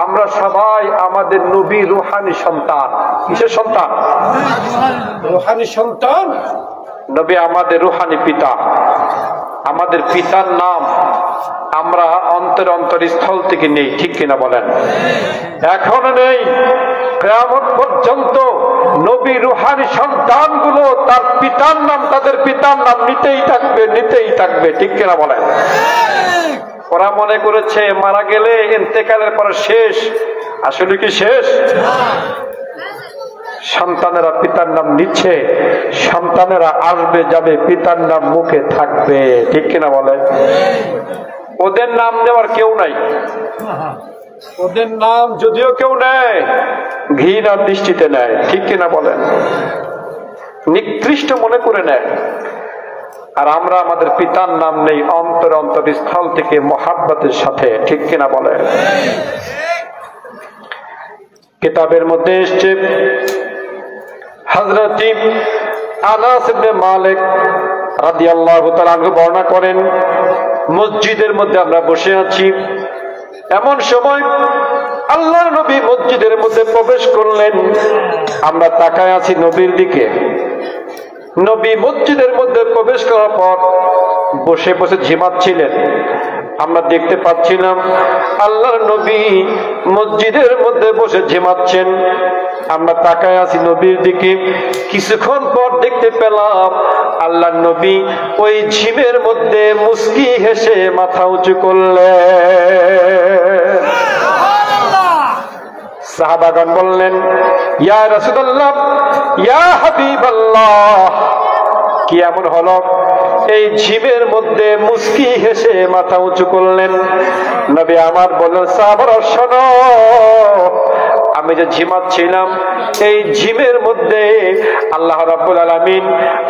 আমরা সবাই আমাদের নবী রূহানি সন্তান। কিসের সন্তান? রূহানি সন্তান। নবী আমাদের রূহানি পিতা। আমাদের পিতার নাম আমরা অন্তরস্থল থেকে নেই, ঠিক কিনা বলেন? এখনো নেই। কিয়ামত পর্যন্ত নবী রূহানি সন্তানগুলো তার পিতার নাম, তাদের পিতার নাম নিতেই থাকবে, ঠিক কিনা বলেন? ওরা মনে করেছে মারা গেলে ইন্তেকালের পর শেষ। আসলে কি শেষ? সন্তানেরা পিতার নাম নিচ্ছে, সন্তানেরা আসবে যাবে, পিতার নাম মুখে থাকবে, ঠিক কিনা বলে? ওদের নাম নেওয়ার কেউ নাই। ওদের নাম যদিও কেউ নেয়, ঘৃণার দৃষ্টিতে নেয়, ঠিক কিনা বলেন? নিকৃষ্ট মনে করে নেয়। আর আমরা আমাদের পিতার নাম নেই অন্তরস্থল থেকে মহাব্বতের সাথে, ঠিক কিনা বলেন? কিতাবের মধ্যে এসেছে, হযরত আনাস ইবনে মালিক রাদিয়াল্লাহু তাআলা আনহু বর্ণনা করেন, মসজিদের মধ্যে আমরা বসে আছি, এমন সময় আল্লাহর নবী মসজিদের মধ্যে প্রবেশ করলেন। আমরা তাকায় আছি নবীর দিকে। নবী মসজিদের মধ্যে প্রবেশ করার পর বসে বসে ঝিমাচ্ছিলেন। আমরা দেখতে পাচ্ছিলাম আল্লাহর নবী মসজিদের মধ্যে বসে ঝিমাচ্ছেন। আমরা তাকায় আছি নবীর দিকে। কিছুক্ষণ পর দেখতে পেলাম আল্লাহ নবী ওই ঝিমের মধ্যে মুস্কি হেসে মাথা উঁচু করলেন। সাহাবাগণ বললেন, ইয়া রাসূলুল্লাহ, ইয়া হাবিবাল্লাহ, কি এমন হলো এই ঝিমের মধ্যে মুস্কি হেসে মাথা উঁচু করলেন? নবী আমার বললেন, সাহাবারা শোনো, আমি যে ঝিমাচ্ছিলাম এই ঝিমের মধ্যে আল্লাহ রাব্বুল আলামিন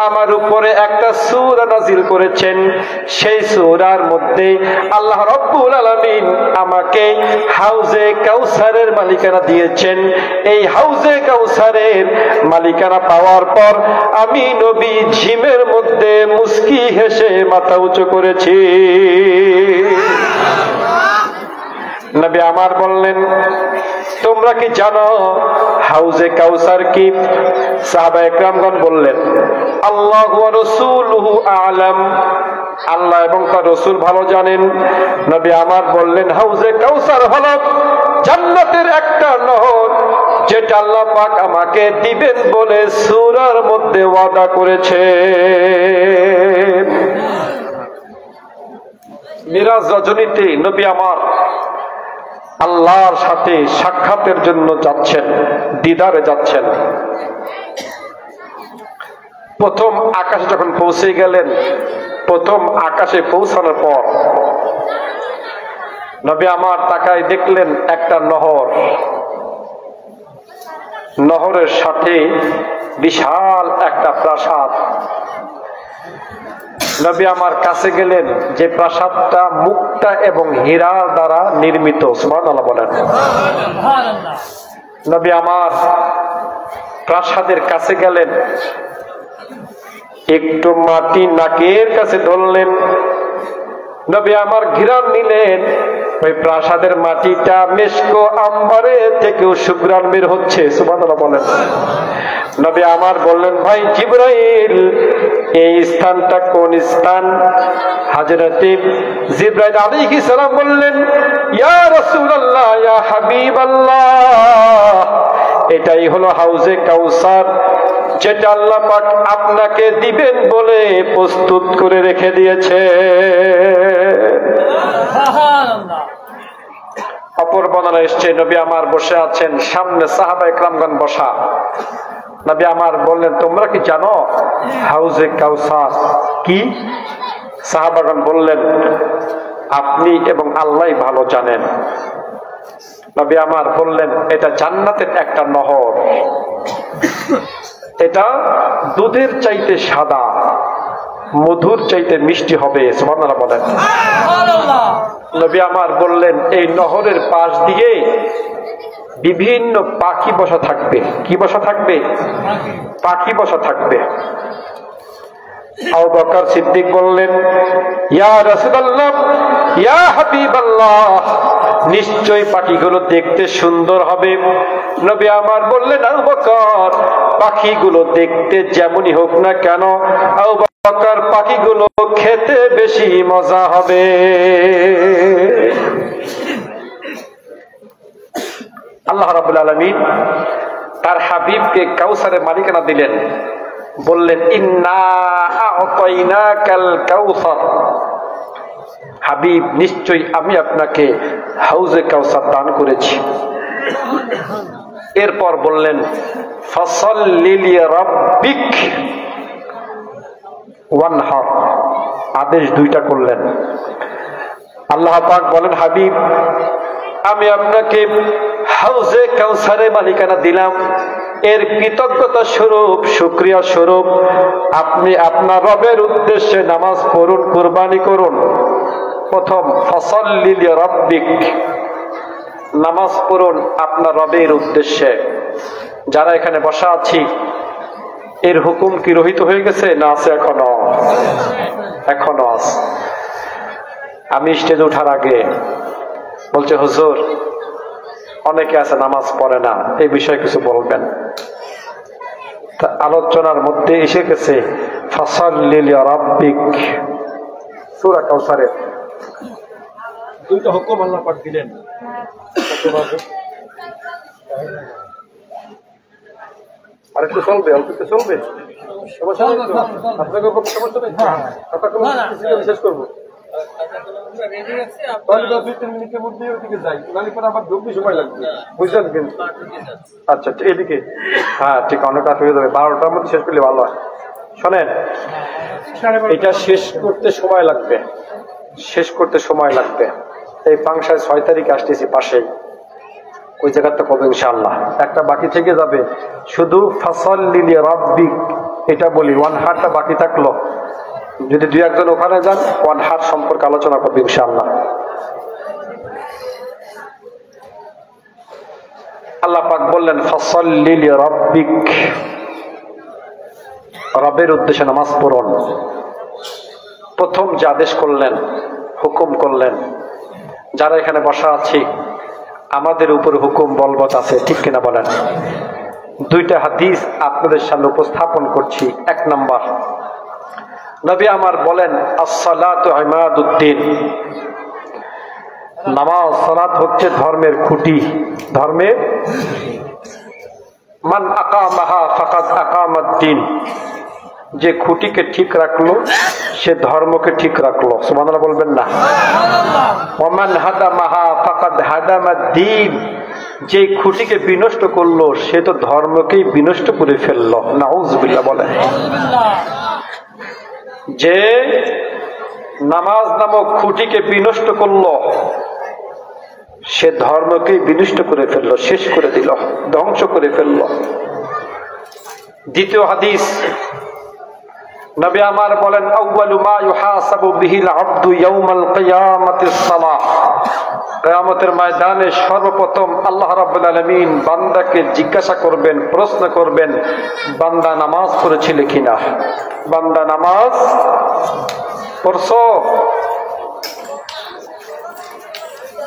আমার উপরে একটা সূরা নাজিল করেছেন। সেই সূরার মধ্যে আল্লাহ রাব্বুল আলামিন আমাকে হাউজে কাউসারের মালিকানা দিয়েছেন। এই হাউজে কাউসারের মালিকানা পাওয়ার পর আমি নবী ঝিমের মধ্যে মুস্কি হেসে মাথা উঁচু করেছি। নবী আমার বললেন, তোমরা কি জানো হাউজে কাউসার কি? সাহাবায়ে কেরামগণ বললেন, আল্লাহু ওয়া রাসূলুহু আ'লাম, আল্লাহ এবং তার রাসূল ভালো জানেন। নবী আমার বললেন, হাউজে কাউসার হলো জান্নাতের একটা নহর, যেটা আল্লাহ পাক আমাকে দিবেন বলে সূরার মধ্যে ওয়াদা করেছে। মিরাজ রজনীতে নবী আমার আল্লাহর সাথে সাক্ষাতের জন্য যাচ্ছেন, দিদারে যাচ্ছেন। প্রথম আকাশে যখন পৌঁছে গেলেন, প্রথম আকাশে পৌঁছানোর পর নবী আমার তাকায় দেখলেন একটা নহর, নহরের সাথে বিশাল একটা প্রাসাদ। নবী আমার কাছে গেলেন, যে প্রাসাদটা মুক্তা এবং হীরার দ্বারা নির্মিত। সুবহানাল্লাহ বলেন। নবী আমার প্রাসাদের কাছে গেলেন, একটু মাটি নাকের কাছে ধরলেন। নবী আমার ঘিরান নিলেন, ওই প্রাসাদের মাটিটা মেশকো আম্বারে থেকেও সুঘ্রাণ বের হচ্ছে। সুবহানাল্লাহ বলেন। নবী আমার বললেন, ভাই জিবরাইল, এই স্থানটা কোন স্থান? হযরতে জিবরাইল আলাইহিস সালাম বললেন, ইয়া রাসূলুল্লাহ, ইয়া হাবিবাল্লাহ, এটাই হলো হাউজে কাউসার, যেটা আল্লাহ পাক আপনাকে দিবেন বলে প্রস্তুত করে রেখে দিয়েছে। অপর বর্ণনা এসছে, নবী আমার বসে আছেন, সামনে সাহাবায়ে কেরামগণ বসা। নবী আমার বললেন, তোমরা কি জানো হাউজে কাউসার কি? সাহাবাগণ বললেন, আপনি এবং আল্লাহ ভালো জানেন। নবী আমার বললেন, এটা জান্নাতের একটা নহর, এটা দুধের চাইতে সাদা, মধুর চাইতে মিষ্টি হবে। সুবহানাল্লাহ বলেন। নবী আমার বললেন, এই নহরের পাশ দিয়ে বিভিন্ন পাখি বসা থাকবে। কি বসা থাকবে? পাখি বসা থাকবে। আবু বকর সিদ্দিক বললেন, ইয়া রাসূলুল্লাহ, ইয়া হাবিবাল্লাহ, নিশ্চয়ই পাখিগুলো দেখতে সুন্দর হবে। নবী আমার বললেন, আবু বকর, পাখিগুলো দেখতে যেমনই হোক না কেন, আবু বকর, পাখিগুলো খেতে বেশি মজা হবে। আল্লাহ রাব্বুল আলামিন তার হাবিবকে কাউসারের মালিকানা দিলেন, বললেন, ইন্না আ'তাইনাকাল কাউসার, হাবিব, নিশ্চয়ই আমি আপনাকে হাউজে কাউসার দান করেছি। এরপর বললেন, ফাসাল্লি লিরাব্বিক ওয়ানহার, আদেশ দুইটা করলেন। আল্লাহ পাক বলেন, হাবিব, আমি আপনাকে হাউজে কাউসারের মালিকানা দিলাম, এর কৃতজ্ঞতা স্বরূপ, শুকরিয়া স্বরূপ আপনি আপনার রবের উদ্দেশ্যে নামাজ পড়ুন, কুরবানি করুন। প্রথম, ফাসাল্লি লিরাব্বিক, নামাজ পড়ুন আপনার রবের উদ্দেশ্যে। যারা এখানে বসা আছি, এর হুকুম কি রহিত হয়ে গেছে না আছে? এখনো এখনো আছে। আমি স্টেজে ওঠার আগে বলছে, হুজুর, অনেকে আছে নামাজ পড়ে না, এই বিষয়ে কিছু বলবেন। আলোচনার মধ্যে এসে গেছে ফাসাল্লি লিরাব্বিক, সূরা কাউসারের দুইটা হুকুম আল্লাহ পাক দিলেন। আর একটু চলবে, অল্প একটু চলবে। আপনাকে সমস্যা নেই, শেষ করবো। আচ্ছা এদিকে, হ্যাঁ ঠিক, অনেক কাজ হয়ে যাবে, 12টার মধ্যে শেষ করলে ভালো হয়। শোনেন, এটা শেষ করতে সময় লাগবে, শেষ করতে সময় লাগবে। এই পাংশায় 6 তারিখ আসতেছি পাশেই, ওই জায়গাটা করবো ইনশাআল্লাহ। একটা বাকি থেকে যাবে, শুধু ফাসাল্লি লিরাব্বিক এটা বলি, ওয়ান হারটা বাকি থাকলো। যদি 2-1 জন ওখানে যান, ওয়ান হার সম্পর্কে আলোচনা করবো ইনশাআল্লাহ। আল্লাহ পাক বললেন ফাসাল্লি লিরাব্বিক, রবের উদ্দেশ্যে নামাজ পড়ুন। প্রথম যে আদেশ করলেন, হুকুম করলেন, যারা এখানে বসা আছি আমাদের উপর হুকুম বলবৎ আছে, ঠিক কিনা বলেন? 2টা হাদিস আপনাদের সামনে উপস্থাপন করছি। 1 নাম্বার, নবী আমার বলেন আস-সালাতু ইমাদুদ্দিন, নামাজ সালাত হচ্ছে ধর্মের খুঁটি, ধর্মের। মান আকামাহা ফাকাদ আকামাদ-দ্বীন, যে খুঁটিকে ঠিক রাখলো সে ধর্মকে ঠিক রাখলো। সুবহানাল্লাহ বলবেন না? ওয়ামান হাদামাহা ফাকাদ হাদামাদ-দ্বীন, যে খুঁটিকে বিনষ্ট করলো সে তো ধর্মকেই বিনষ্ট করে ফেললো। নাউযুবিল্লাহ বলেন। যে নামাজ নামক খুঁটিকে বিনষ্ট করলো সে ধর্মকেই বিনষ্ট করে ফেললো, শেষ করে দিল, ধ্বংস করে ফেললো। 2য় হাদিস, নবী আমার বলেন আউয়ালু মা ইউহাসাবু বিহিল আবদু ইয়াউমাল কিয়ামাতিস সালাহ, কিয়ামতের ময়দানে সর্বপ্রথম আল্লাহ রাব্বুল আলামিন বান্দাকে জিজ্ঞাসা করবেন, প্রশ্ন করবেন, বান্দা নামাজ পড়েছিল কিনা? বান্দা নামাজ পড়ছো?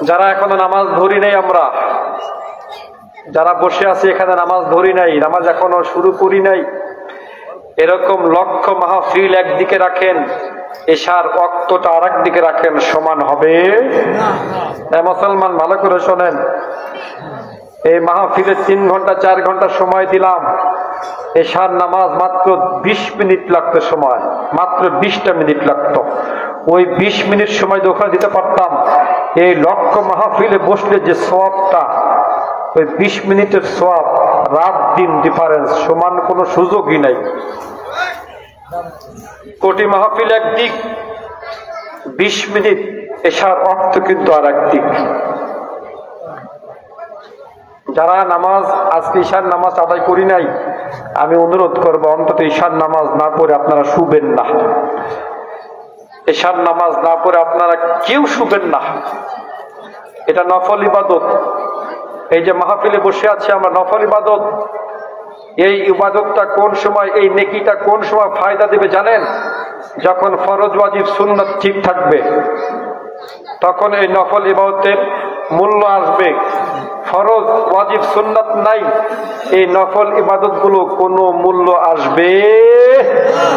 যারা এখনো নামাজ ধরি নাই, আমরা যারা বসে আছি এখানে নামাজ ধরি নাই, নামাজ এখনো শুরু করি নাই, এরকম লক্ষ মাহফিল একদিকে রাখেন, এশার ওয়াক্তটা আর একদিকে রাখেন, সমান হবে না। মুসলমান ভালো করে শোনেন, এই মাহফিলে 3 ঘন্টা 4 ঘন্টা সময় দিলাম, এশার নামাজ মাত্র 20 মিনিট লাগতো সময়, মাত্র 20টা মিনিট লাগতো। ওই 20 মিনিট সময় ওখানে দিতে পারতাম, এই লক্ষ মাহফিলে বসলে যে সওয়াবটা, ওই 20 মিনিটের সওয়াব রাত দিন ডিফারেন্স, সমান কোনো সুযোগই নাই। কোটি মাহফিল একদিক, 20 মিনিট এশার অর্থ কিন্তু আর একদিক। যারা নামাজ আজকে ঈশার নামাজ আদায় করি নাই, আমি অনুরোধ করব অন্তত ঈশার নামাজ না পড়ে আপনারা শুবেন না। ঈশার নামাজ না পড়ে আপনারা কেউ শুবেন না। এটা নফল ইবাদত। এই যে মাহফিলে বসে আছে আমরা, নফল ইবাদত। এই ইবাদতটা কোন সময়, এই নেকিটা কোন সময় ফায়দা দেবে জানেন? যখন ফরজ ওয়াজিব সুন্নাত ঠিক থাকবে, তখন এই নফল ইবাদতের মূল্য আসবে। ফরজ ওয়াজিব সুন্নাত নাই, এই নফল ইবাদত গুলো কোনো মূল্য আসবে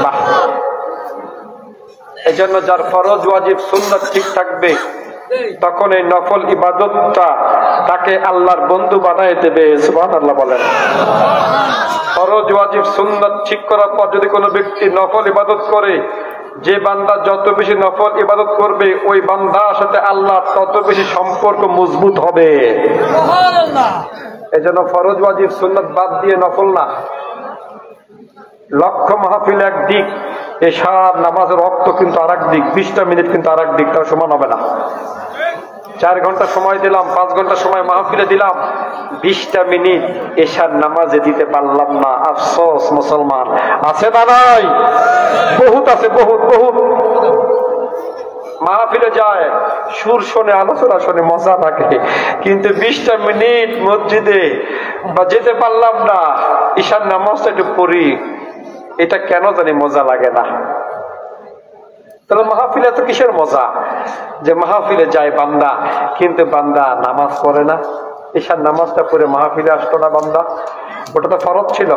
না। এই জন্য যার ফরজ ওয়াজিব সুন্নাত ঠিক থাকবে, তখন এই নফল ইবাদতটা তাকে আল্লাহর বন্ধু বানায় দেবে। সুবহানাল্লাহ বলেন। ফরজ ওয়াজিব সুন্নাত ঠিক করার পর যদি কোনো ব্যক্তি নফল ইবাদত করে, যে বান্দা যত বেশি নফল ইবাদত করবে, ওই বান্দার সাথে আল্লাহ তত বেশি সম্পর্ক মজবুত হবে। এই জন্য ফরজ ওয়াজিব সুন্নাত বাদ দিয়ে নফল না। লক্ষ মাহফিল একদিক, এশার নামাজের রক্ত কিন্তু আর এক দিক, 20টা মিনিট কিন্তু আর এক দিক, তাও সমান হবে না। 4 ঘন্টা সময় দিলাম, 5 ঘন্টা সময় মাহফিলে দিলাম, 20টা মিনিট এশার নামাজে দিতে পারলাম না। আফসোস মুসলমান, আছে না নাই? বহুত আছে, বহুত বহুত। মাহফিলে যায়, সুর শোনে, আলোচনা শোনে, মজা থাকে, কিন্তু 20টা মিনিট মসজিদে বা যেতে পারলাম না, ঈশার নামাজটা একটু পড়ি, এটা কেন জানি মজা লাগে না। তাহলে মাহফিলে তো কিসের মজা? যে মাহফিলে যায় বান্দা, কিন্তু বান্দা নামাজ পড়ে না। ঈশার নামাজটা পড়ে মাহফিলে আসতো না বান্দা, ওটা তো ফরজ ছিল।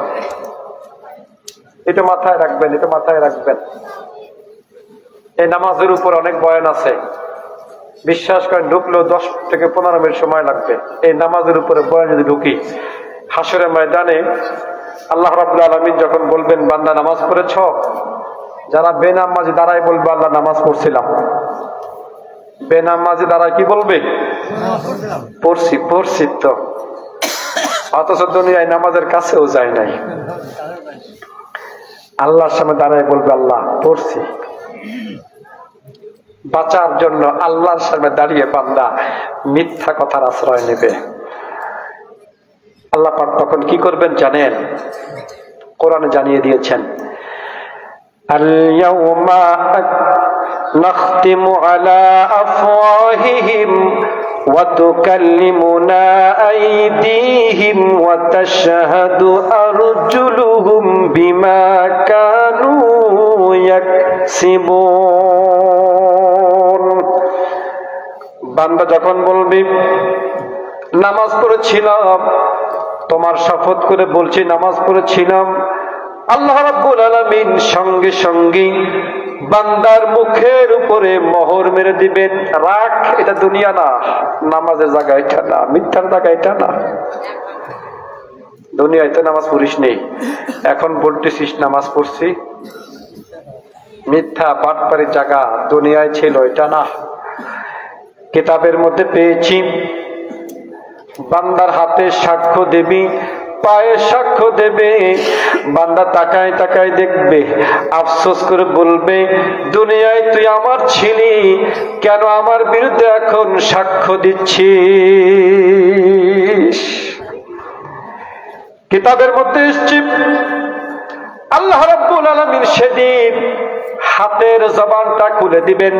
এটা মাথায় রাখবেন, এটা মাথায় রাখবেন। এই নামাজের উপর অনেক বয়ান আছে, বিশ্বাস করেন ঢুকলেও 10 থেকে 15 মিনিট সময় লাগবে। এই নামাজের উপরে বয়ান যদি ঢুকি, হাসরের ময়দানে আল্লাহ রাব্বুল আলামিন যখন বলবেন বান্দা নামাজ পড়েছ, যারা বেনামাজি দাঁড়ায় বলবে আল্লাহ নামাজ পড়ছিলাম। বেনামাজি দাঁড়ায় কি বলবে? পড়ছি পড়ছি তো, অথচ দুনিয়ায় নামাজের কাছেও যায় নাই। আল্লাহর সামনে দাঁড়ায় বলবে আল্লাহ পড়ছি। বাঁচার জন্য আল্লাহর সামনে দাঁড়িয়ে বান্দা মিথ্যা কথার আশ্রয় নেবে। আল্লাহ পাক তখন কি করবেন জানেন? কোরআনে জানিয়ে দিয়েছেন, আল-ইয়াউমা নাখতিমু আলা আফওয়াহিহিম ওয়া তুকাল্লিমুনা আইদিহিম ওয়া তাশহাদু আরজুলুহুম বিমা কানু ইয়াকসিবুন। বান্দা যখন বলবি নামাজ পড়েছিলাম, তোমার শপথ করে বলছি নামাজ পড়েছিলাম, আল্লাহ রাব্বুল আলামিন সঙ্গে সঙ্গে বান্দার মুখের উপরে মোহর মেরে দিবেন। রাখ, এটা দুনিয়া না, নামাজের জায়গা এটা না, মিথ্যার জায়গা এটা না। দুনিয়ায় তো নামাজ পড়িস নেই, এখন বলতেছিস নামাজ পড়ছি। মিথ্যা পাটপাড়ির জায়গা দুনিয়ায় ছিল, এটা না। কিতাবের মধ্যে পেয়েছি বান্দার হাতে সাক্ষ্য দেবী, পায়ে সাক্ষ্য দেবে। বান্দা তাকায় তাকায় দেখবে, আফসোস করে বলবে দুনিয়ায় তুই আমার ছিলি, কেন আমার বিরুদ্ধে এখন সাক্ষ্য দিচ্ছিস? কিতাবের মধ্যে এসেছে আল্লাহ রাব্বুল আলামিন সেদিন হাতের জবানটা খুলে দিবেন।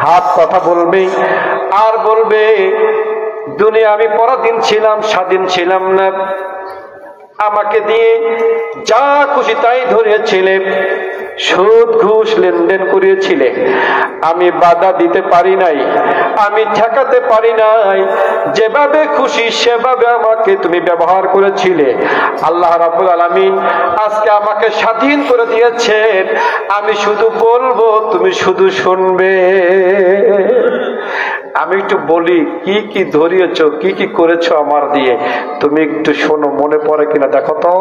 হাত কথা বলবে আর বলবে দুনিয়া আমি পরাধীন ছিলাম, স্বাধীন ছিলাম না, আমাকে দিয়ে যা খুশি তাই ধরেছিলে, সুদ ঘুষ লেনদেন করিয়েছিলে, আমি বাধা দিতে পারি নাই, আমি ঠেকাতে পারি নাই, যেভাবে খুশি সেভাবে আমাকে তুমি ব্যবহার করেছিলে। আল্লাহ রাব্বুল আলামিন আজকে আমাকে স্বাধীন করে দিয়েছেন, আমি শুধু বলবো, তুমি শুধু শুনবে। আমি একটু বলি কি কি ধরিয়েছ, কি কি করেছো আমার দিয়ে, তুমি একটু শোনো, মনে পড়ে কিনা দেখো তো।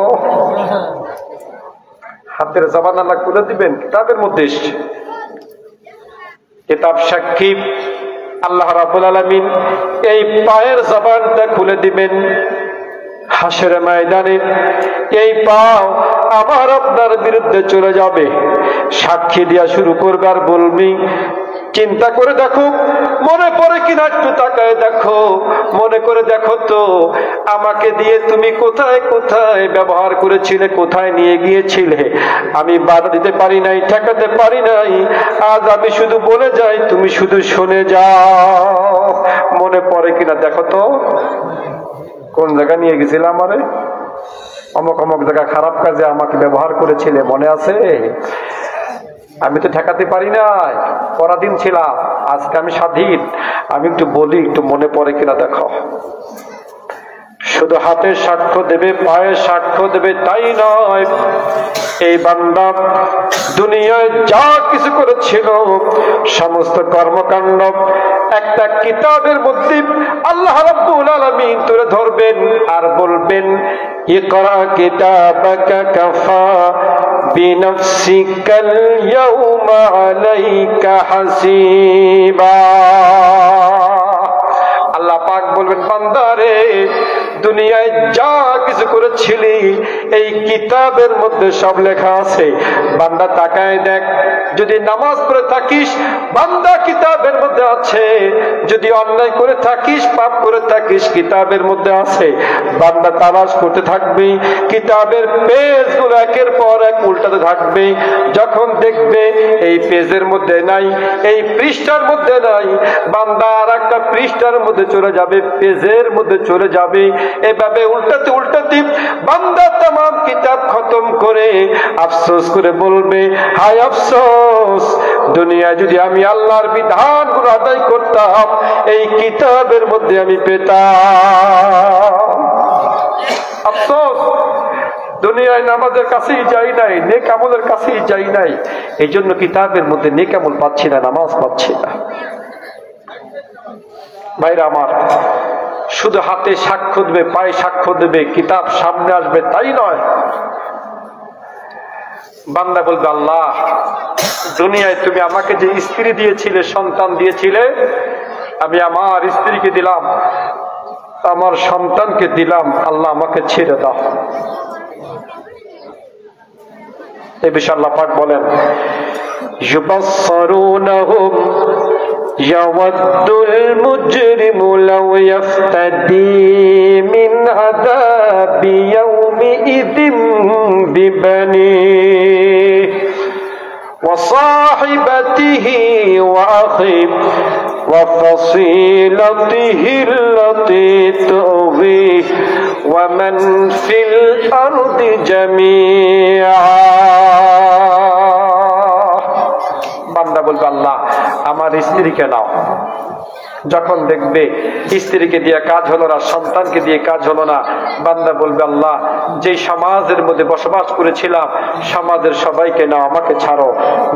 হাতের জবান আল্লাহ খুলে দিবেন, কিতাবের মধ্যে এসছে। কিতাব সাক্ষী আল্লাহ রাব্বুল আলামিন এই পায়ের জবানটা খুলে দিবেন। হাসরের ময়দানে এই পাও আমার আপনার বিরুদ্ধে চলে যাবে, সাক্ষী দিয়া শুরু করবে আর বলবি চিন্তা করে দেখো, মনে পড়ে কিনা একটু তাকায় দেখো, মনে করে দেখো তো আমাকে দিয়ে তুমি কোথায় কোথায় ব্যবহার করেছিলে, কোথায় নিয়ে গিয়েছিলে। আমি বাধা দিতে পারি নাই, ঠেকাতে পারি নাই, আজ আমি শুধু বলে যাই, তুমি শুধু শুনে যাও। মনে পড়ে কিনা দেখো তো, কোন জায়গা নিয়ে গেছিলে আমারে, অমুক অমুক জায়গা খারাপ কাজে আমাকে ব্যবহার করেছিলে, মনে আছে? আমি তো ঠেকাতে পারি নাই, পরাধীন ছিলাম, আজকে আমি স্বাধীন, আমি একটু বলি, একটু মনে পড়ে কিনা দেখো। শুধু হাতে সাক্ষ্য দেবে, পায়ে সাক্ষ্য দেবে তাই নয়, এই বান্দা দুনিয়ায় যা কিছু করেছিল সমস্ত কর্মকাণ্ড একটা কিতাবের মধ্যে আল্লাহ রাব্বুল আলামিন তুলে ধরবেন আর বলবেন ইকরা কিতাবাকা কাফা বিনফসিকাল ইয়াউমা আলাইকা হাসিবা। আল্লাহ পাক বলবেন বান্দারে দুনিয়ায় যা কিছু করেছিলি এই কিতাবের মধ্যে সব লেখা আছে। বান্দা তাকায় দেখ, যদি নামাজ পড়ে থাকিস বান্দা কিতাবের মধ্যে আছে, যদি অন্যায় করে থাকিস পাপ করে থাকিস কিতাবের মধ্যে আছে। বান্দা তালাশ করতে থাকবে, কিতাবের পেজগুলো একের পর এক উল্টাতে থাকবে। যখন দেখবে এই পেজের মধ্যে নাই, এই পৃষ্ঠার মধ্যে নাই, বান্দা আর একটা পৃষ্ঠার মধ্যে চলে যাবে, পেজের মধ্যে চলে যাবে। এভাবে উল্টাতে উল্টাতে বান্দা তামাম কিতাব খতম করে আফসোস করে বলবে হায় আফসোস, দুনিয়া যদি আমি আল্লাহর বিধানগুলো আদায় করতাম এই কিতাবের মধ্যে আমি পেতাম। আফসোস, দুনিয়ায় নামাজের কাছেই যাই নাই, নেক আমলের কাছেই যাই নাই, এই জন্য কিতাবের মধ্যে নেক আমল পাচ্ছি না, নামাজ পাচ্ছি না। ভাইরা আমার, শুধু হাতে সাক্ষ্য দেবে, পায়ে সাক্ষ্য দেবে, কিতাব সামনে আসবে তাই নয়। বান্দা বলবে, আল্লাহ দুনিয়ায় তুমি আমাকে যে স্ত্রী দিয়েছিলে, সন্তান দিয়েছিলে, আমি আমার স্ত্রীকে দিলাম, আমার সন্তানকে দিলাম, আল্লাহ আমাকে ছেড়ে দাও। এই বিষয়ে আল্লাহ পাক বলেন, يبصرونهم يود المجرم لو يفتدي من عذاب يومئذ ببنيه وصاحبته وأخيه وفصيلته التي تؤويه ومن في الأرض جميعا। বান্দা বলবে, আল্লাহ আমার স্ত্রীকে নাও। যখন দেখবে স্ত্রীকে দিয়ে কাজ হলো না, সন্তানকে দিয়ে কাজ হলো না, বান্দা বলবে, আল্লাহ যে সমাজের মধ্যে বসবাস করেছিলাম, সমাজের সবাইকে নাও, আমাকে ছাড়ো।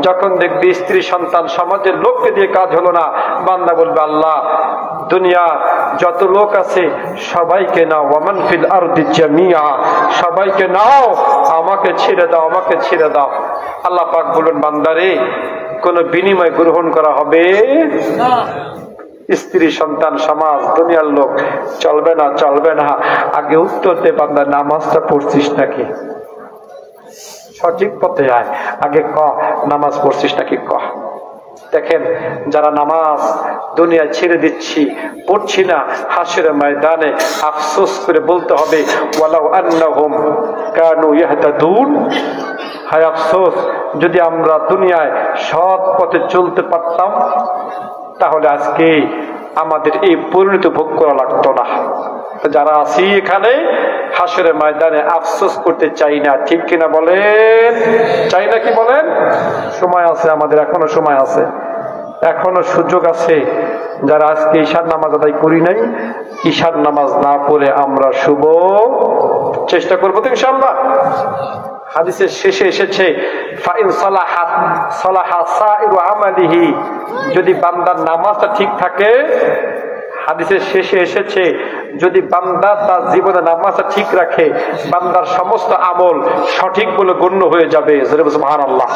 যখন দেখবে স্ত্রী সন্তান সমাজের লোককে দিয়ে কাজ হলো না, বান্দা বলবে, আল্লাহ দুনিয়া যত লোক আছে সবাইকে নাও, ওয়ামান ফিল আরদি জামিয়া, সবাইকে নাও, আমাকে ছেড়ে দাও, আমাকে ছেড়ে দাও। আল্লাহ পাক বলুন, বান্দারে কোন বিনিময় গ্রহণ করা হবে না। স্ত্রী সন্তান সমাজ দুনিয়ার লোক চলবে না, চলবে না। আগে উত্তর দে বান্দা, নামাজটা পড়ছিস নাকি? সঠিক পথে আয়, আগে ক নামাজ পড়ছিস নাকি ক। দেখেন, যারা নামাজ দুনিয়া ছেড়ে দিচ্ছি, পড়ছি না, হাসরের ময়দানে আফসোস করে বলতে হবে, ওয়ালাউ আন্নাহুম কানু ইয়াহতাদুন, হায় আফসোস যদি আমরা দুনিয়ায় সৎ পথে চলতে পারতাম, তাহলে আজকে আমাদের এই পরিণতি ভোগ করা লাগতো না। যারা আছি এখানে হাসরের ময়দানে আফসোস করতে চাই না, ঠিক কিনা বলেন? চাই না কি বলেন? সময় আছে আমাদের, এখনো সময় আছে, এখনো সুযোগ আছে। যারা আজকে ঈশার নামাজ আদায় করি নাই, ঈশার নামাজ না পড়ে আমরা শুভ চেষ্টা করবো তো ইনশাআল্লাহ। হাদিসের শেষে এসেছে, ফাইন সালাহাত সালাহা সাইরু আমালিহি, যদি বান্দার নামাজটা ঠিক থাকে, হাদিসের শেষে এসেছে যদি বান্দা তার জীবনে নামাজটা ঠিক রাখে, বান্দার সমস্ত আমল সঠিক বলে গণ্য হয়ে যাবে। সুবহানাল্লাহ।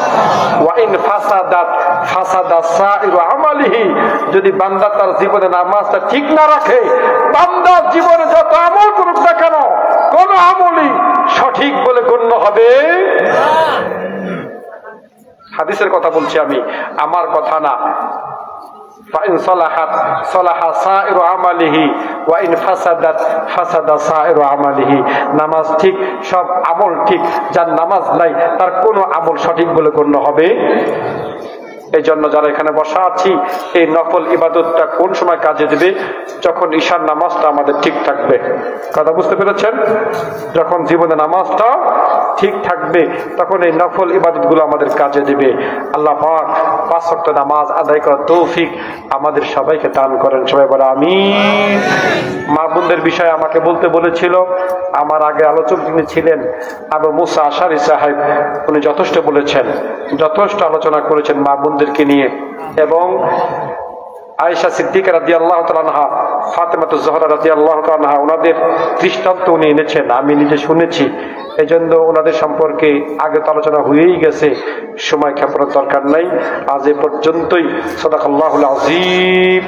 ওয়া ইন ফাসাদাত ফাসাদা সাইরু আমালিহি, যদি বান্দা তার জীবনে নামাজটা ঠিক না রাখে, বান্দার জীবনে যত আমল করুক না কেন, কোন আমলই সঠিক বলে গণ্য হবে না। হাদিসের কথা বলছি আমি, আমার কথা না। ফাইন সালাহাত সালাহা সাইরু আমালিহি ওয়া ইন ফাসাদাত ফাসাদা সাইরু আমালিহি, নামাজ ঠিক, সব আমল ঠিক। যার নামাজ নাই তার কোনো আমল সঠিক বলে গণ্য হবে। এই জন্য যারা এখানে বসা আছি, এই নফল ইবাদতটা কোন সময় কাজে দেবে? যখন ঈশার নামাজটা আমাদের ঠিক থাকবে। কথা বুঝতে পেরেছেন? যখন জীবনে নামাজটা ঠিক থাকবে, তখন এই নফল ইবাদতগুলো আমাদের কাজে দেবে। আল্লাহ পাক 5 ওয়াক্ত নামাজ আদায় করার তৌফিক আমাদের সবাইকে দান করেন। সবাই বলে আমিন। মা বোনদের বিষয়ে আমাকে বলতে বলেছিল, আমার আগে আলোচক যিনি ছিলেন আবু মুসা আশারি সাহেব, উনি যথেষ্ট বলেছেন, যথেষ্ট আলোচনা করেছেন মা বোনদেরকে নিয়ে। এবং আয়েশা সিদ্দিকা রাদিয়াল্লাহু তাআলা আনহা, ফাতেমাতু জোহরা রাদিয়াল্লাহু তাআলা আনহা, ওনাদের দৃষ্টান্ত উনি এনেছেন, আমি নিজে শুনেছি। এই জন্য ওনাদের সম্পর্কে আগে তো আলোচনা হয়েই গেছে, সময় ক্ষেপণের দরকার নাই। আজ এ পর্যন্তই। সাদাকাল্লাহুল আযীম।